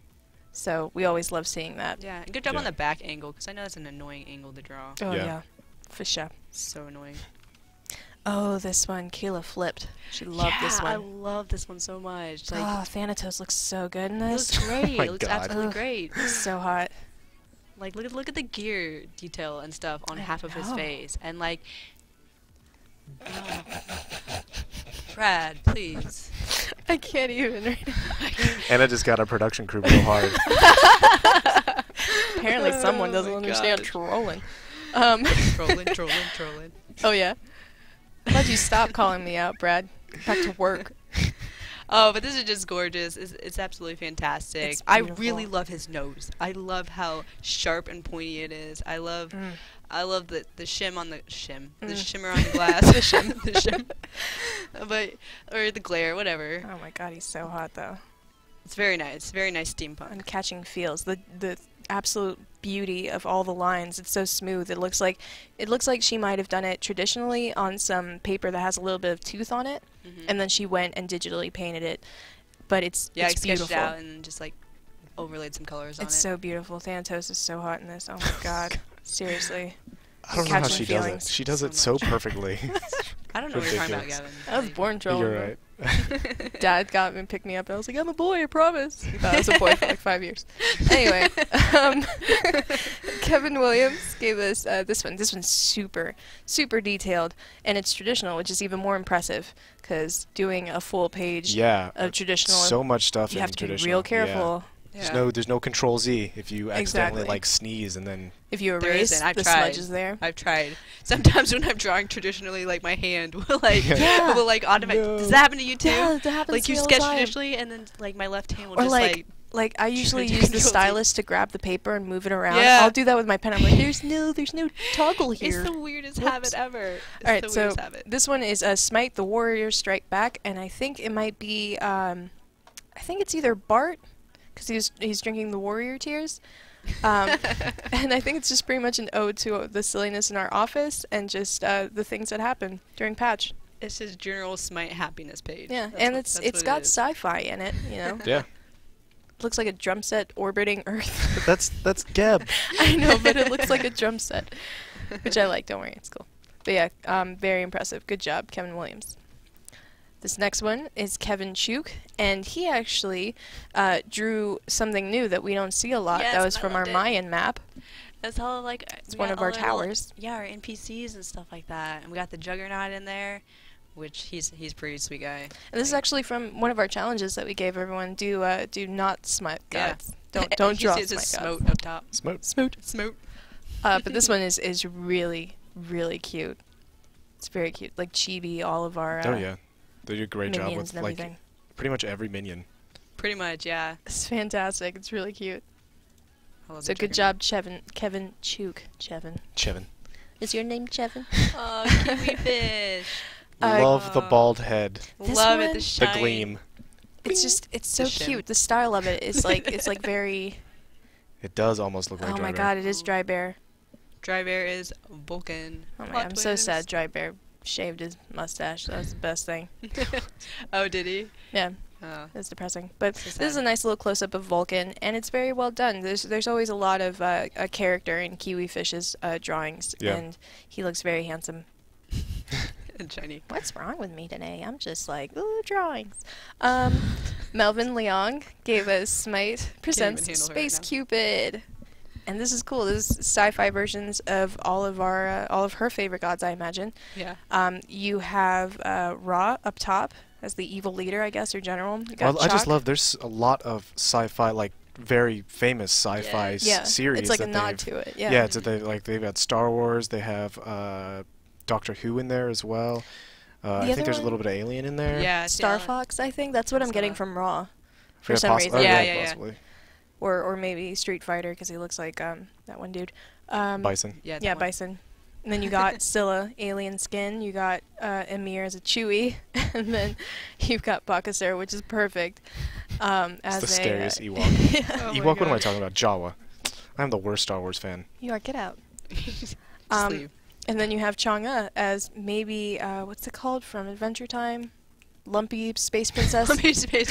So we always love seeing that. Yeah, and good job Yeah. on the back angle, because I know that's an annoying angle to draw. Oh, Yeah. yeah. For sure. So annoying. Oh, this one. Kayla flipped. She loved this I one. love this one so much. Like, Oh, Thanatos looks so good in it this. looks great. my It looks God. absolutely Ugh. great. It's so hot. Like, look at the gear detail and stuff on I half of his know. face. And, like... Brad, please. I can't even right now. Anna just got our production crew real hard. Apparently someone Oh doesn't my understand gosh. trolling. Trolling. Oh, yeah? Why'd you stop calling me out, Brad? Back to work. Oh, but this is just gorgeous. It's absolutely fantastic. It's I beautiful. really love his nose. I love how sharp and pointy it is. I love the shim on the the shimmer on the glass. The shim. But or the glare, whatever. Oh my god, he's so hot though. It's very nice. Very nice steampunk. And catching feels. The absolute beauty of all the lines. It's so smooth. It looks like she might have done it traditionally on some paper that has a little bit of tooth on it, and then she went and digitally painted it. But it's Yeah, I it's sketched beautiful. it out and just like overlaid some colors on It's it. so beautiful. Thanatos is so hot in this. Oh my god. Seriously. I don't know how Catching she does it. feelings. She does So it so much. perfectly. I don't know what you're talking about, ridiculous. Gavin. I was born trolling. You're though. right. Dad got me and picked me up, and I was like, I'm a boy, I promise. He thought I was a boy for like 5 years. Anyway, Kevin Williams gave us this one. This one's super, super detailed, and it's traditional, which is even more impressive, because doing a full page Yeah. of traditional, So much stuff you in have to be traditional. real Yeah. careful. There's no control Z if you accidentally Exactly. like sneeze and then If you There erase, isn't. I've the tried. smudge is there. I've tried. Sometimes when I'm drawing traditionally, like my hand will like Yeah. will like automatic. No. Does that happen to you too? Yeah, that happens Like to you me all the sketch time. traditionally, and then like my left hand will Or just like I usually to use the control Z. stylus to grab the paper and move it around. Yeah. I'll do that with my pen. I'm like, there's no toggle here. It's the weirdest Whoops. habit ever. It's All right, the so weirdest habit. this one is SMITE, the Warriors Strike Back, and I think it might be, I think it's either Bart, because he's drinking the warrior tears, and I think it's just pretty much an ode to the silliness in our office and just the things that happen during patch. It's just general SMITE happiness page. Yeah, That's and what- it's that's what it got is. sci-fi in it, you know. yeah. Looks like a drum set orbiting Earth. But that's Geb. I know, but it looks like a drum set, which I like. Don't worry, it's cool. But yeah, very impressive. Good job, Kevin Williams. This next one is Kevin Chuk, and he actually drew something new that we don't see a lot. Yes, That was I from our loved it. Mayan map. That's all like It's we one got of our all little- towers. Yeah, our NPCs and stuff like that, and we got the Juggernaut in there, which he's pretty sweet guy. And this is actually from one of our challenges that we gave everyone. Do not smite Yeah. gods. Don't He draw says smite it's gods. smote up top. Smoke. Smote. But this one is really, really cute. It's very cute. Like chibi, all of our Oh yeah. They do a great job minions with and everything. like pretty much every minion. Pretty much, yeah. It's fantastic. It's really cute. I love So the good Juggernaut. job, Kevin Chuk. Chevin. Chevin. Is your name Chevin? Oh, kiwi fish. Love the bald head. This Love one? it. The The shine. gleam. It's so The shim. cute. The style of it is like it's like very. It does almost look like Oh my Dry god, it is Dry Bear. Dry Bear is Vulcan. Oh my Plot god, I'm so twist. sad. Dry Bear shaved his mustache. That was the best thing. Oh, did he? Yeah, Oh. it's depressing. But So this is a sad. nice little close up of Vulcan, and it's very well done. There's always a lot of a character in Kiwi Fish's drawings, Yeah. and he looks very handsome. And shiny. What's wrong with me today? I'm just like, ooh, drawings. Melvin Leong gave us Smite Presents handle her Space right now. Cupid. And this is cool. This is sci-fi versions of all of her favorite gods, I imagine. Yeah. You have Ra up top as the evil leader, I guess, or general. You got Well, I just Chak. love there's a lot of sci-fi like very famous sci-fi Yeah, series. it's like a that nod they've- to it. Yeah. Yeah, it's they've got Star Wars. They have Doctor Who in there as well. I other think there's a one- little bit of Alien in there. Yeah. Star Fox, I think. That's what I'm Saw getting that. from Raw. For Yeah, some reason. Yeah, yeah, yeah. possibly. Or maybe Street Fighter, because he looks like that one dude. Bison. Yeah. Yeah, that one. Bison. And then you got Scylla, alien skin. You got Emir as a Chewie, and then you've got Bakasur, which is perfect. As It's the a, scariest Ewok. yeah. Oh my Ewok, what am I gosh. talking about? Jawa. I'm the worst Star Wars fan. You are, get out. Just Um, leave. And then you have Chang'e as maybe what's it called from Adventure Time? lumpy space princess. Lumpy space.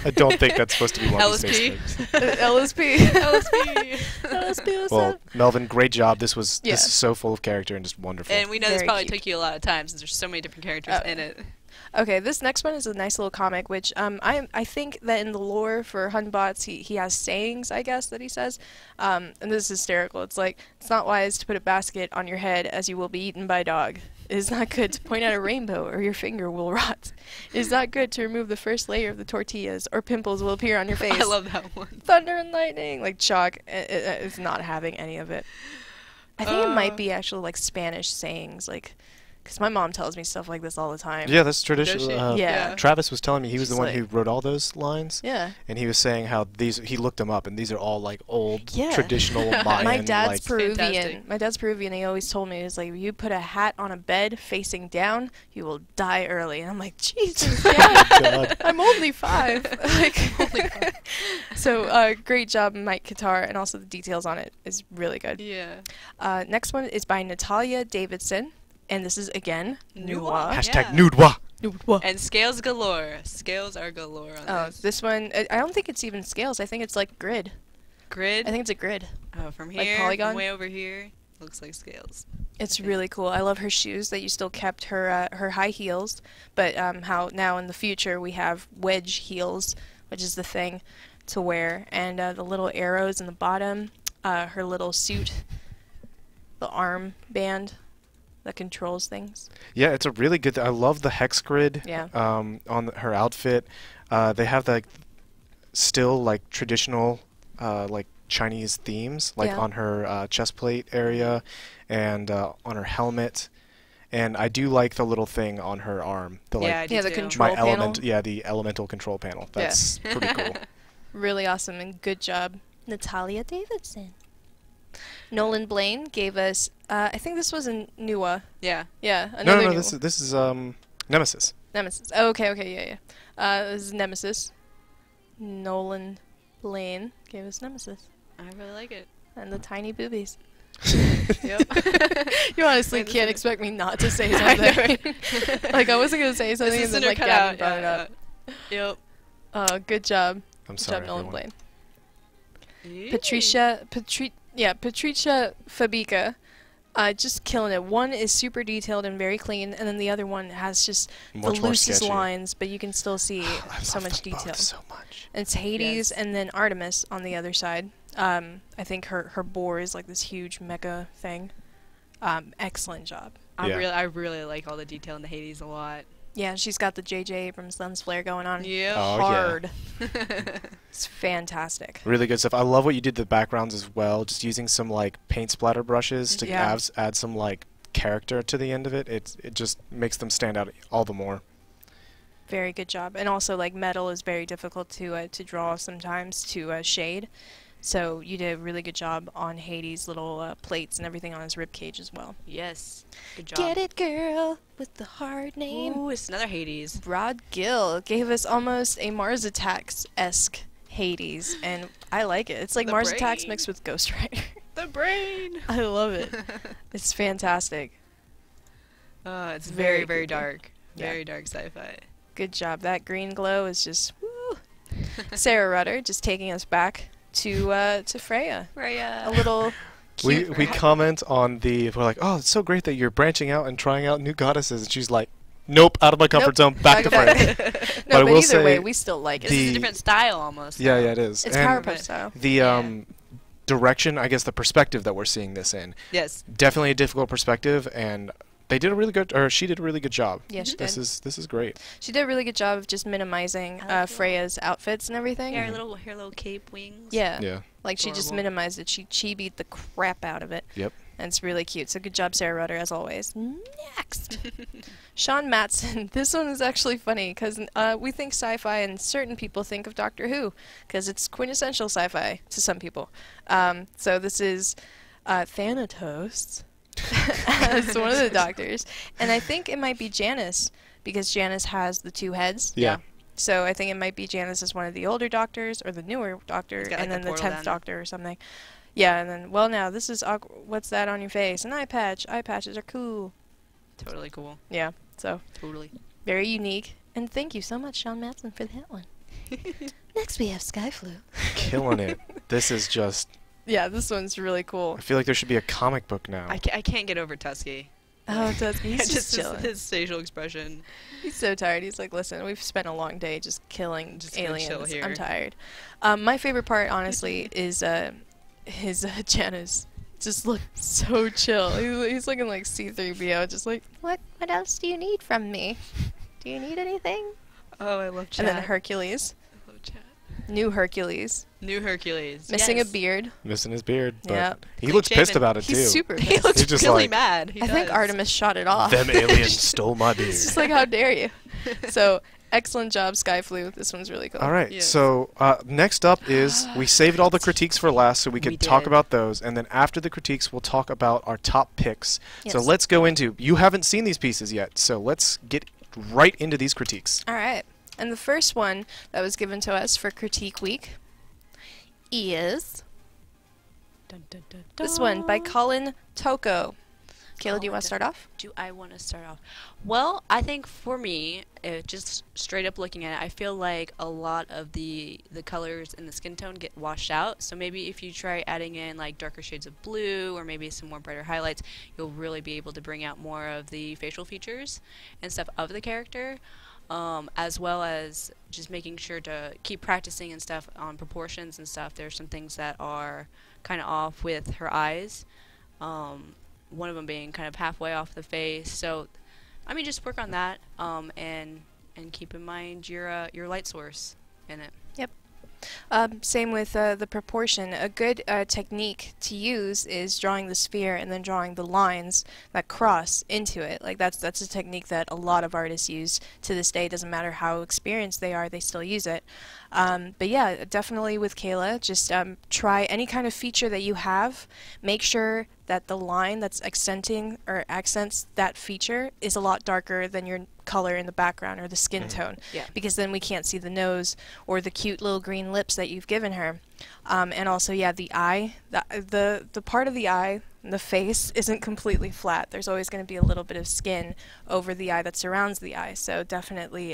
I don't think that's supposed to be Lumpy LSP. Space Princess. LSP. LSP. LSP, what's Well, up? Melvin, great job. This is Yeah. so full of character and just wonderful. And we know this Very probably cute. took you a lot of time since there's so many different characters Oh. in it. Okay, this next one is a nice little comic, which I think that in the lore for Hunbots, he has sayings, I guess, that he says. And this is hysterical. It's like, it's not wise to put a basket on your head as you will be eaten by a dog. It is not good to point out a rainbow or your finger will rot. It is not good to remove the first layer of the tortillas or pimples will appear on your face. I love that one. Thunder and lightning, like Chalk is not having any of it. I think it might be actually like Spanish sayings, like, because my mom tells me stuff like this all the time. Yeah, that's traditional. she? Yeah. Travis was telling me he was the She's one like- who wrote all those lines, Yeah. and he was saying how he looked them up, and these are all like old Yeah. traditional Mayan. My dad's like, Peruvian. Fantastic. My dad's Peruvian. He always told me, he was like, if you put a hat on a bed facing down, you will die early. And I'm like, Jesus, Dad, God. I'm only 5. Like, so great job, Mike Qatar, and also the details on it is really good. Yeah. Next one is by Natalia Davidson, and this is again Noir. Noir. Hashtag Yeah. Nudwa. And scales galore. Scales are galore on Oh, this. this one, I don't think it's even scales. I think it's like grid. Grid. I think it's a grid. Oh, from like here, polygon? from way over here, looks like scales. It's Okay. really cool. I love her shoes that you still kept her high heels, but how now in the future we have wedge heels, which is the thing to wear, and the little arrows in the bottom, her little suit, the arm band that controls things. Yeah, it's a really good. I love the hex grid. Yeah. On her outfit, they have like still like traditional like Chinese themes, like Yeah. on her chest plate area, and on her helmet. And I do like the little thing on her arm. The Yeah, I like do Yeah, the too. control my panel. element. Yeah, the elemental control panel. Yeah. That's pretty cool. Really awesome and good job, Natalia Davidson. Nolan Blaine gave us, I think this was a Nua. Yeah. Yeah, No, another no, Nua. this is Nemesis. Nemesis. Oh, okay, yeah, yeah. This is Nemesis. Nolan Blaine gave us Nemesis. I really like it. And the tiny boobies. Yep. You honestly Wait, this can't is- expect me not to say I know, something. Like, I wasn't going to say This something is and then, center like, cut Gavin out. brought it Yeah, up. Yep. Oh, good job. I'm Good sorry, job, Nolan everyone. Blaine. Patricia Fabica, just killing it. One is super detailed and very clean, and then the other one has just Much the more loosest sketchy. lines, but you can still see I so love much them both detail. so much. And it's Hades Yes. and then Artemis on the other side. I think her boar is like this huge mecha thing. Excellent job. Yeah. I really like all the detail in the Hades a lot. Yeah, she's got the J.J. Abrams lens flare going on. Yeah. Oh, yeah. Hard. It's fantastic. Really good stuff. I love what you did the backgrounds as well. Just using some like paint splatter brushes to Yeah. add some like character to the end of it. It just makes them stand out all the more. Very good job. And also, like, metal is very difficult to draw sometimes, to shade. So you did a really good job on Hades' little plates and everything on his rib cage as well. Yes. Good job. Get it, girl, with the hard name. Ooh, it's another Hades. Rod Gill gave us almost a Mars Attacks-esque Hades, and I like it. It's like The Mars Attacks brain. mixed with Ghost Rider. The brain. I love it. It's fantastic. It's Very very, very creepy. dark. Yeah. Very dark sci-fi. Good job. That green glow is just woo. Sarah Rudder just taking us back to Freya. Freya. A little We cute. comment on we're like, oh, it's so great that you're branching out and trying out new goddesses, and she's like, nope, out of my comfort zone, back to Back- Freya. No, But I but will either way, say we still like it. This is the- a different style almost. Yeah, though. yeah, it is. It's And Powerpuff style. the Yeah. direction, I guess the perspective that we're seeing this in, Yes. definitely a difficult perspective, and they did a really good, or she did a really good job. Yeah, she This did. is great. She did a really good job of just minimizing I like it. Freya's outfits and everything. Yeah, her little cape wings. Yeah. Yeah. Like, she just Adorable. minimized it. She chibied the crap out of it. Yep. And it's really cute. So good job, Sarah Rudder, as always. Next. Sean Matson. This one is actually funny because we think sci-fi and certain people think of Doctor Who because it's quintessential sci-fi to some people. So this is Thanatos as one of the doctors. And I think it might be Janice because Janice has the 2 heads. Yeah. So I think it might be Janice as one of the older doctors or the newer doctor, He's got, and like, then the the portal 10th down. doctor or something. Yeah, and then, well, now, this is, what's that on your face? An eye patch. Eye patches are cool. Totally cool. Yeah, so Totally. very unique. And thank you so much, Sean Matson, for that one. Next we have Skyflu. Killing it. This is just... Yeah, this one's really cool. I feel like there should be a comic book now. I can't get over Tusky. Oh, it does. He's just his, chilling. his facial expression. He's so tired. He's like, listen, we've spent a long day just killing aliens. Chill here. I'm tired. My favorite part, honestly, is his Janice. Just look so chill. He's looking like C-3PO, just like, what else do you need from me? Do you need anything? Oh, I love Chad. And then Hercules. I love Chad. New Hercules. New Hercules. Missing yes. a beard. Missing his beard. But Yeah. he looks pissed Clean-shaven. about it, too. He's super He pissed. looks He's just really like, mad. He I think does. Artemis shot it off. Them aliens stole my beard. It's just like, how dare you? So, excellent job, Skyflu. This one's really cool. All right, Yes. so next up is we saved all the critiques for last so we could We talk did. about those, and then after the critiques we'll talk about our top picks. So Yes. let's go into, you haven't seen these pieces yet, so let's get right into these critiques. All right. And the first one that was given to us for Critique Week is Dun, dun, dun, this one by dun. Colin Toko. Kayla, do you want to start off? Do I want to start off? Well, I think for me, just straight up looking at it, I feel like a lot of the colors in the skin tone get washed out. So maybe if you try adding in like darker shades of blue or maybe some more brighter highlights, you'll really be able to bring out more of the facial features and stuff of the character. As well as just making sure to keep practicing and stuff on proportions and stuff. There's some things that are kind of off with her eyes. One of them being kind of halfway off the face. So, I mean, just work on that, and keep in mind your light source in it. Same with the proportion. A good technique to use is drawing the sphere and then drawing the lines that cross into it. Like that's a technique that a lot of artists use to this day. It doesn't matter how experienced they are, they still use it. But yeah, definitely with Kayla, just try any kind of feature that you have. Make sure that the line that's accenting or accents that feature is a lot darker than your color in the background or the skin tone, Yeah. because then we can't see the nose or the cute little green lips that you've given her. And also, yeah, the eye, the part of the eye, the face isn't completely flat. There's always going to be a little bit of skin over the eye that surrounds the eye. So definitely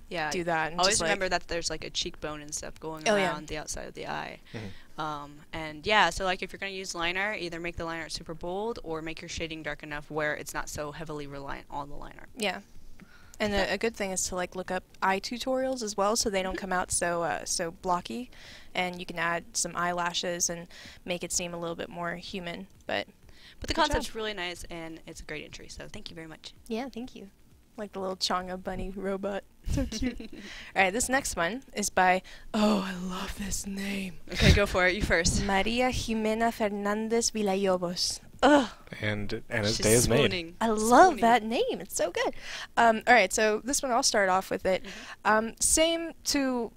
Yeah. do that. And Always just, remember that there's like a cheekbone and stuff going Oh, yeah. around the outside of the eye. And yeah, so like if you're going to use liner, either make the liner super bold or make your shading dark enough where it's not so heavily reliant on the liner. Yeah. And a good thing is to like look up eye tutorials as well, so they don't come out so blocky, and you can add some eyelashes and make it seem a little bit more human. But the Good concept's job. really nice and it's a great entry, so thank you very much. yeah, thank you. Like the little Chonga bunny robot, so cute. All right, this next one is by I love this name, Okay, go for it. You first. Maria Jimena Fernandez Villalobos. Ugh. And Anna's She's Day is made. swooning. I love Swooning. that name. It's so good. All right, so this one I'll start off with it. Same to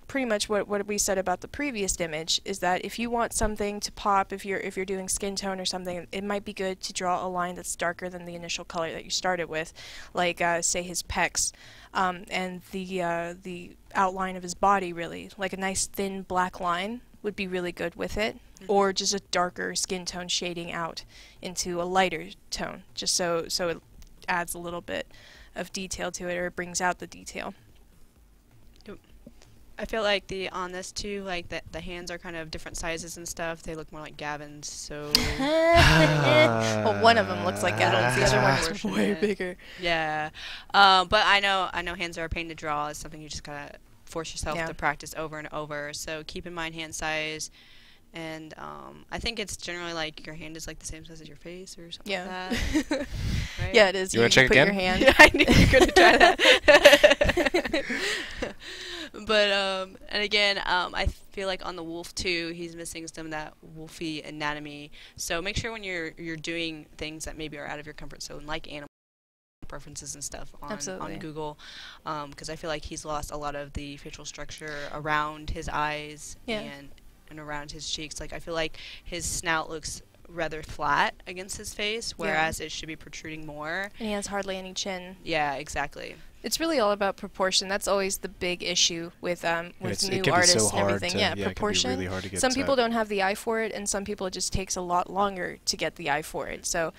pretty much what we said about the previous image, is that if you want something to pop, if you're doing skin tone or something, it might be good to draw a line that's darker than the initial color that you started with, like say his pecs, and the outline of his body, really, like a nice thin black line would be really good with it, or just a darker skin tone shading out into a lighter tone, just so it adds a little bit of detail to it, or it brings out the detail. I feel like on this too, like the hands are kind of different sizes and stuff. They look more like Gavin's, so Well, one of them looks like Gavin's, the other one is way Proportionate. bigger. yeah. But I know hands are a pain to draw. It's something you just gotta force yourself Yeah. to practice over and over. So keep in mind hand size, and I think it's generally like your hand is like the same size as your face or something Yeah. like that. Right? Yeah, it is. You wanna check put again? your hand. Yeah, I knew you were gonna try that. But and again, I feel like on the wolf too, he's missing some of that wolfy anatomy. So make sure when you're doing things that maybe are out of your comfort zone, like animal preferences and stuff Absolutely. on Google, because I feel like he's lost a lot of the facial structure around his eyes Yeah. and around his cheeks. Like I feel like his snout looks rather flat against his face, whereas it should be protruding more. And he has hardly any chin. Yeah, exactly. It's really all about proportion. That's always the big issue with it new can be so artists and hard everything. to- Yeah, yeah, it can be proportion. really hard to get Some to people that. don't have the eye for it, and some people it just takes a lot longer to get the eye for it. So,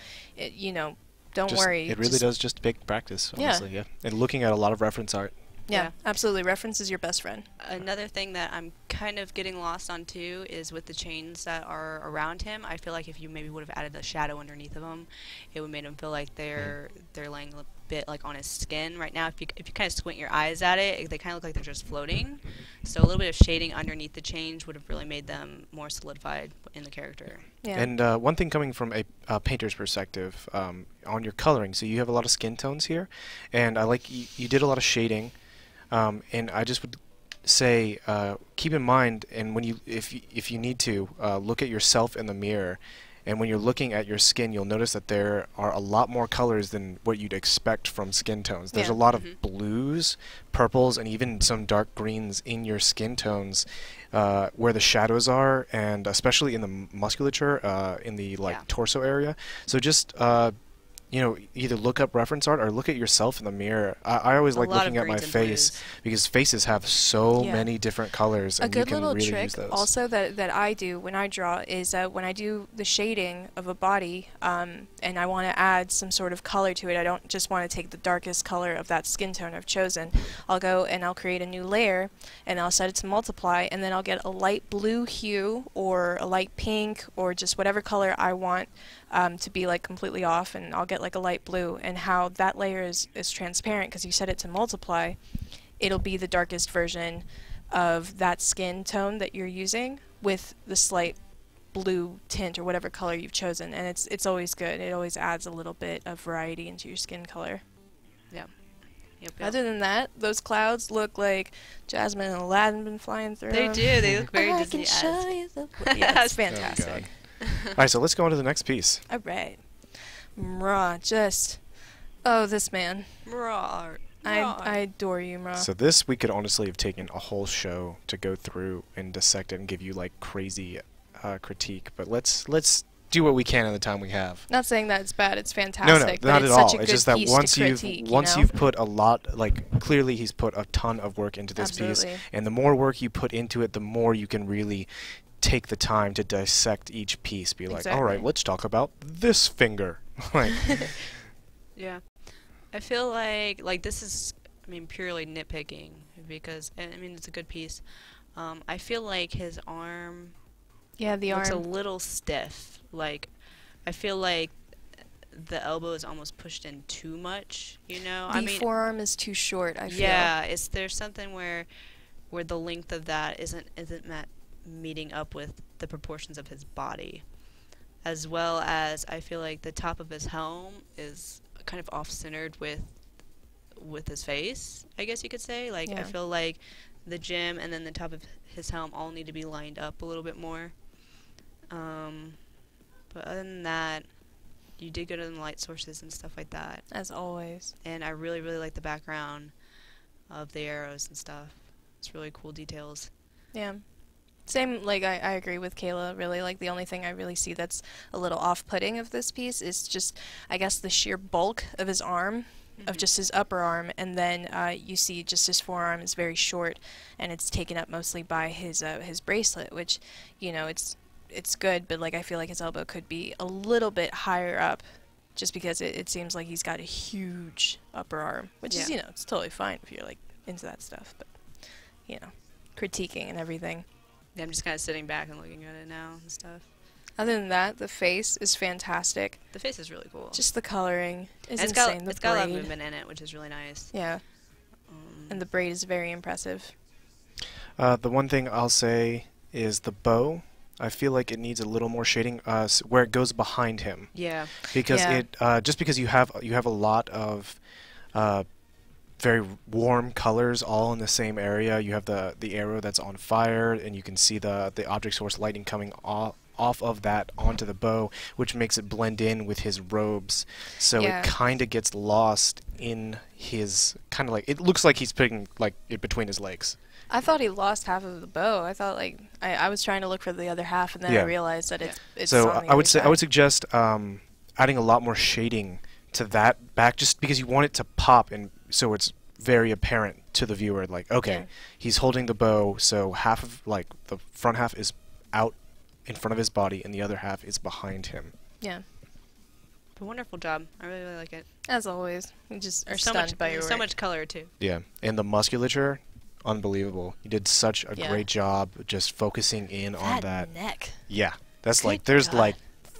Don't worry. It really does just take practice, Yeah. honestly. Yeah. And looking at a lot of reference art. Yeah, Yeah. absolutely. Reference is your best friend. Another thing that I'm kind of getting lost on too is with the chains that are around him. I feel like if you maybe would have added a shadow underneath of them, it would make him feel like they're laying a bit like on his skin. Right now, if you kind of squint your eyes at it, they kind of look like they're just floating. So a little bit of shading underneath the chains would have really made them more solidified in the character. Yeah. And one thing coming from a painter's perspective, on your coloring, so you have a lot of skin tones here, and I like you did a lot of shading. And I just would say, keep in mind, and when if you need to, look at yourself in the mirror, and when you're looking at your skin, you'll notice that there are a lot more colors than what you'd expect from skin tones. There's Yeah. a lot of blues, purples, and even some dark greens in your skin tones, where the shadows are, and especially in the musculature, in the torso area. So just either look up reference art or look at yourself in the mirror. I always like looking at my face because faces have so many different colors, and you can really use those. A good little trick also that I do when I draw is when I do the shading of a body, and I want to add some sort of color to it. I don't just want to take the darkest color of that skin tone I've chosen. I'll go and I'll create a new layer, and I'll set it to multiply, and then I'll get a light blue hue or a light pink or just whatever color I want to be like completely off, and I'll get like a light blue, and how that layer is transparent because you set it to multiply, it'll be the darkest version of that skin tone that you're using with the slight blue tint or whatever color you've chosen, and it's always good. It always adds a little bit of variety into your skin color. Yeah. Yep. Other than that, those clouds look like Jasmine and Aladdin been flying through. They do. They look very Disney-esque. Yeah, it's fantastic. All right, so let's go on to the next piece. All right. Mrah, oh, this man. Mrah. I adore you, Mrah. So this, we could honestly have taken a whole show to go through and dissect it and give you like crazy critique, but let's do what we can in the time we have. Not saying that it's bad, it's fantastic. No, not it's at all. Such a It's good just that piece once to you've critique, you've put a lot, like clearly he's put a ton of work into this piece, Absolutely. and the more work you put into it, the more you can really take the time to dissect each piece. Be like, all right, let's talk about this finger. Like, yeah, I feel like this is, I mean, purely nitpicking because I mean it's a good piece. I feel like his arm. Yeah, the looks arm. a little stiff. Like, I feel like the elbow is almost pushed in too much. You know, The forearm is too short. I feel. Yeah, there's something where the length of that isn't meeting up with the proportions of his body, as well as I feel like the top of his helm is kind of off-centered with his face, I guess you could say. Like, I feel like the gem and then the top of his helm all need to be lined up a little bit more. But other than that, you did go to the light sources and stuff like that. As always. And I really, really like the background of the arrows and stuff. It's really cool details. Yeah. Same, like, I agree with Kayla, really. Like, the only thing I really see that's a little off-putting of this piece is just, I guess, the sheer bulk of his arm, of just his upper arm, and then you see just his forearm is very short, and it's taken up mostly by his bracelet, which, you know, it's good, but, like, I feel like his elbow could be a little bit higher up, just because it seems like he's got a huge upper arm, which is, you know, it's totally fine if you're, like, into that stuff, but, you know, critiquing and everything. Yeah, I'm just kind of sitting back and looking at it now and stuff. Other than that, the face is fantastic. The face is really cool. Just the coloring is and insane. It's got a lot of movement in it, which is really nice. Yeah. And the braid is very impressive. The one thing I'll say is the bow. I feel like it needs a little more shading where it goes behind him. Yeah. Because it just because you have a lot of very warm colors all in the same area. You have the arrow that's on fire, and you can see the object source lighting coming off of that onto the bow, which makes it blend in with his robes. So it kind of gets lost in his kind of like, it looks like he's putting like it between his legs. I thought he lost half of the bow. I thought like I was trying to look for the other half, and then I realized that it's so on the I would other say side. I would suggest adding a lot more shading to that back, just because you want it to pop, and so it's very apparent to the viewer, like, okay, he's holding the bow, so half of, like, the front half is out in front of his body and the other half is behind him. Yeah. But wonderful job. I really, really like it. As always, we just are So stunned much, by your so work. much color too. Yeah, and the musculature, unbelievable. You did such a Yeah. great job just focusing in on that. neck. Yeah, that's Good like there's God. like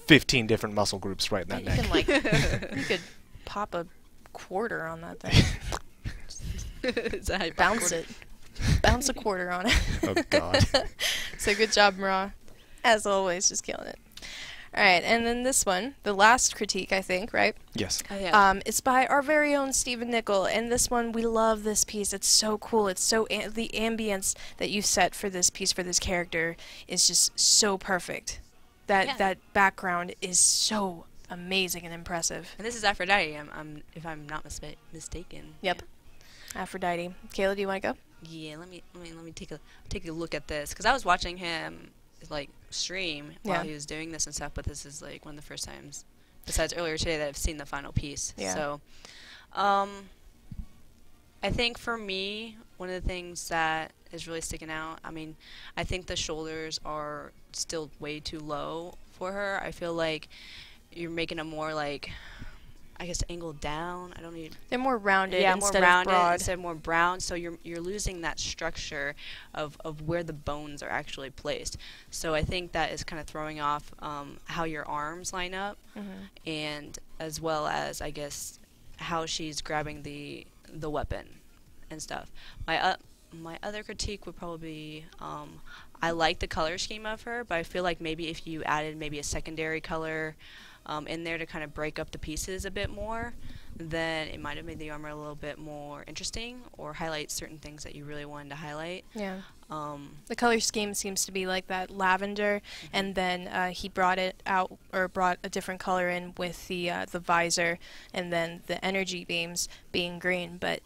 15 different muscle groups right in that You neck. can like, you could pop a quarter on that thing. Is that how you Bounce record it. Bounce a quarter on it. Oh God. So good job, Mara. As always, just killing it. All right, and then this one, the last critique, I think, right? Yes. Oh, yeah. It's by our very own Stephen Nickel, and this one, we love this piece. It's so cool. It's so the ambience that you've set for this piece, for this character, is just so perfect. That background is so amazing and impressive. And this is Aphrodite. If I'm not mistaken. Yep. Aphrodite. Kayla, do you want to go? Yeah. Let me take a look at this, because I was watching him like stream while Yeah. he was doing this and stuff. But this is like one of the first times, besides earlier today, that I've seen the final piece. Yeah. So, I think for me, one of the things that is really sticking out, I mean, I think the shoulders are still way too low for her. I feel like you're making them more like, I guess, angled down. I don't need. They're more rounded Yeah, instead more rounded of broad. instead of more brown. So you're losing that structure of where the bones are actually placed. So I think that is kind of throwing off how your arms line up, and as well as, I guess, how she's grabbing the weapon and stuff. My other critique would probably be, I like the color scheme of her, but I feel like maybe if you added maybe a secondary color in there to kind of break up the pieces a bit more, then it might have made the armor a little bit more interesting, or highlight certain things that you really wanted to highlight. Yeah. The color scheme seems to be like that lavender, and then he brought it out, or brought a different color in with the visor, and then the energy beams being green. But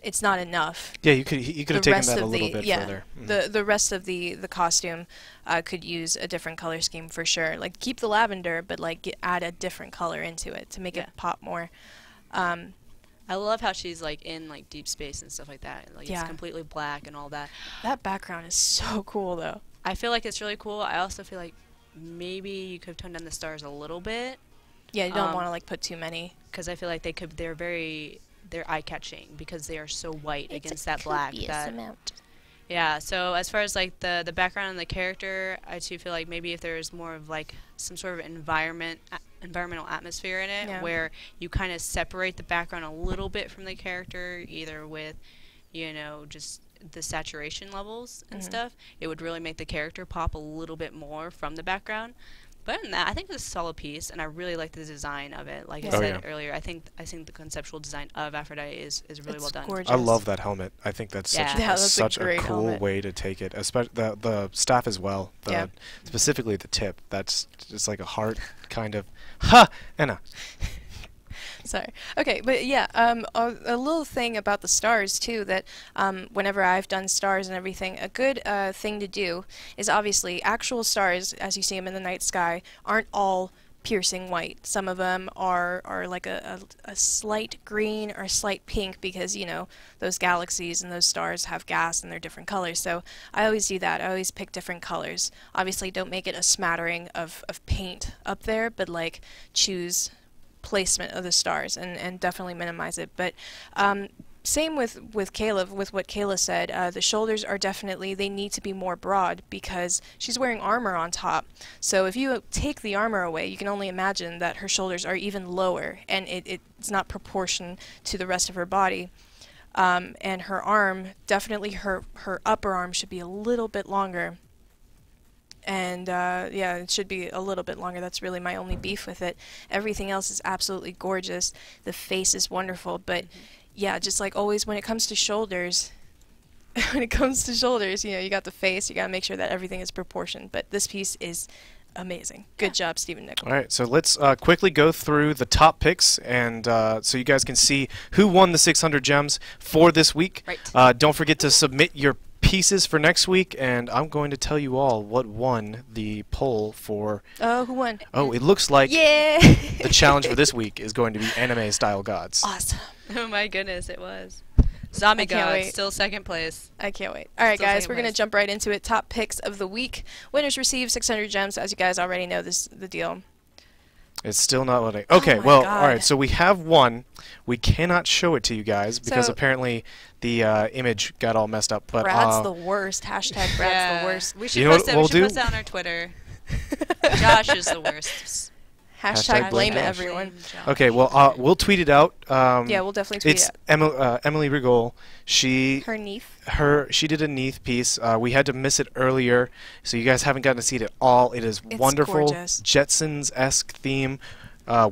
it's not enough. Yeah, you could have The taken rest that a of little the bit yeah, further. Mhm. the rest of the costume could use a different color scheme for sure. Like keep the lavender, but like add a different color into it to make it pop more. I love how she's like in like deep space and stuff like that. Like Yeah. it's completely black and all that. That background is so cool, though. I feel like it's really cool. I also feel like maybe you could have toned down the stars a little bit, Yeah, you don't want to like put too many. because I feel like they're eye-catching because they are so white against that black. amount. Yeah, so as far as like the background and the character, I too feel like maybe if there's more of like some sort of environmental atmosphere in it, Yeah. where you kind of separate the background a little bit from the character, either with, just the saturation levels and stuff, it would really make the character pop a little bit more from the background. But other than that, I think it's a solid piece, and I really like the design of it. Like I Yeah. said earlier, I think the conceptual design of Aphrodite is really It's well done. gorgeous. I love that helmet. I think that's Yeah. such, Yeah, that's a such a great cool helmet. way to take it. Especially the staff as well. Yeah. Specifically the tip. That's just like a heart kind of. Ha! Anna. Sorry. Okay, but yeah, a little thing about the stars too, that whenever I've done stars and everything, a good thing to do is obviously actual stars, as you see them in the night sky, aren't all piercing white. Some of them are like a slight green or a slight pink, because those galaxies and those stars have gas and they're different colors. So I always do that. I always pick different colors. Obviously don't make it a smattering of paint up there, but like choose placement of the stars and definitely minimize it. But same with Kayla, with what Kayla said, the shoulders are definitely, they need to be more broad because she's wearing armor on top. So if you take the armor away, you can only imagine that her shoulders are even lower, and it's not proportion to the rest of her body. And her arm, definitely her upper arm should be a little bit longer. And yeah, it should be a little bit longer. That's really my only beef with it. Everything else is absolutely gorgeous. The face is wonderful, but yeah, just like always when it comes to shoulders, you got the face, you got to make sure that everything is proportioned. But this piece is amazing. Good job, Stephen Nickel. All right, so let's quickly go through the top picks, and so you guys can see who won the 600 gems for this week. Right. Don't forget to submit your pieces for next week, and I'm going to tell you all what won the poll for. Oh, who won? Oh, it looks like Yeah! the challenge for this week is going to be anime style gods. Awesome. Oh my goodness, it was. Zombie I can't God, wait. still second place. I can't wait. All right, Still guys, second we're going to place. jump right into it. Top picks of the week. Winners receive 600 gems. As you guys already know, the deal. It's still not loading. Okay, my well, God. all right. So we have one. We cannot show it to you guys because So- apparently the image got all messed up. But Brad's the worst. Hashtag Brad's the worst. We should You know post what it. we'll We should do? post that on our Twitter. Josh is the worst. Hashtag blame Josh. everyone. Josh. okay. Well, we'll tweet it out. Yeah, we'll definitely tweet It's it. Emily Rigol. She Her Neath. she did a Neath piece. We had to miss it earlier, so you guys haven't gotten to see it at all. It is It's wonderful, gorgeous. Jetsons-esque theme.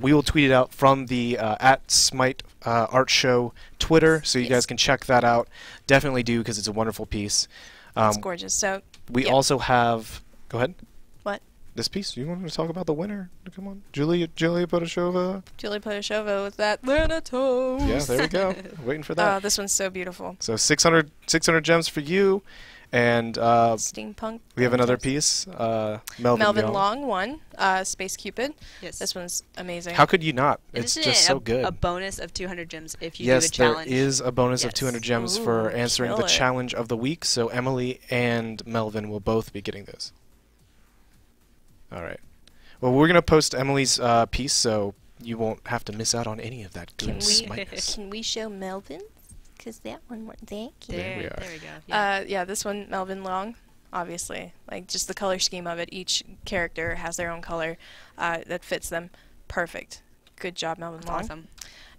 We will tweet it out from the at SMITE Art Show Twitter, so you Yes. guys can check that out. Definitely do because it's a wonderful piece. It's gorgeous. So We Yep. also have. Go ahead. What? This piece. You want to talk about the winner? Come on, Julia Potashova. Julie Potashova with that Thanatos. Yeah, there we go. Waiting for that. This one's so beautiful. So 600 gems for you, and Steampunk. we have another Thanatos. piece. Melvin Young. Long won. Space Cupid. Yes. This one's amazing. How could you not? And It's isn't just it so good. a bonus of 200 gems if you Yes, do a there challenge. is a bonus of Yes. 200 gems for Ooh, answering kill the it. challenge of the week. So Emily and Melvin will both be getting this. All right. Well, we're gonna post Emily's piece, so you won't have to miss out on any of that good smiteness. Can we show Melvin? Because that one went thank you. There we are. There we go. Yeah. Yeah, this one Melvin Long, obviously. Like just the color scheme of it. Each character has their own color that fits them. Perfect. Good job, Melvin That's Long. awesome.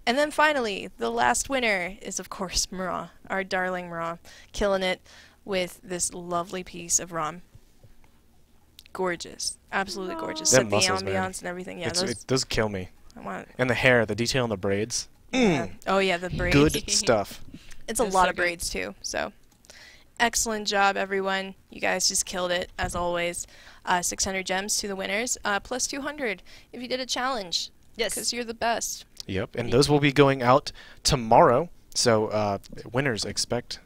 And then finally, the last winner is of course Mara, our darling Mara, killing it with this lovely piece of rum. Gorgeous, absolutely gorgeous. Them Set the muscles, man. ambiance and everything. Yeah, It does kill me. I want. And the hair, the detail in the braids. Yeah. Oh yeah, the braids. Good stuff. It's a It's lot so of good. braids too. So, excellent job, everyone. You guys just killed it as always. 600 gems to the winners, plus 200 if you did a challenge. Yes. Because you're the best. Yep, and those will be going out tomorrow. So winners expect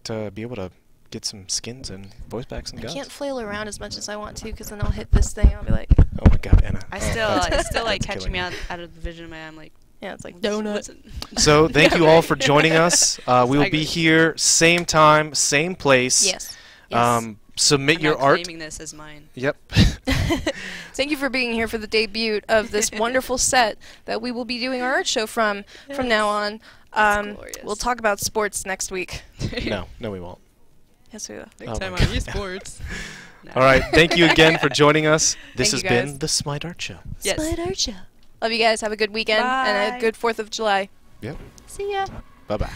to be able to get some skins and voice packs and I guns. can't flail around as much as I want to, because then I'll hit this thing and I'll be like, Oh my God, Anna. I Oh, still, that's- it's still like that's catching killing me out of the vision of my eye. I'm like, yeah, it's like what's donut. it? So thank you all for joining us. We will I be agree. here same time, same place. Yes. Yes. Submit I'm your not art. claiming this as mine. Yep. Thank you for being here for the debut of this wonderful set that we will be doing our art show from now on. glorious. We'll talk about sports next week. No, we won't. Yes, we will. Oh Next time my on God. esports. No. All right. Thank you again for joining us. This Thank has you, been guys. the Smite Art Show. Yes. Split Art Show. Love you guys. Have a good weekend and Bye. a good 4th of July. Yep. See ya. Bye bye.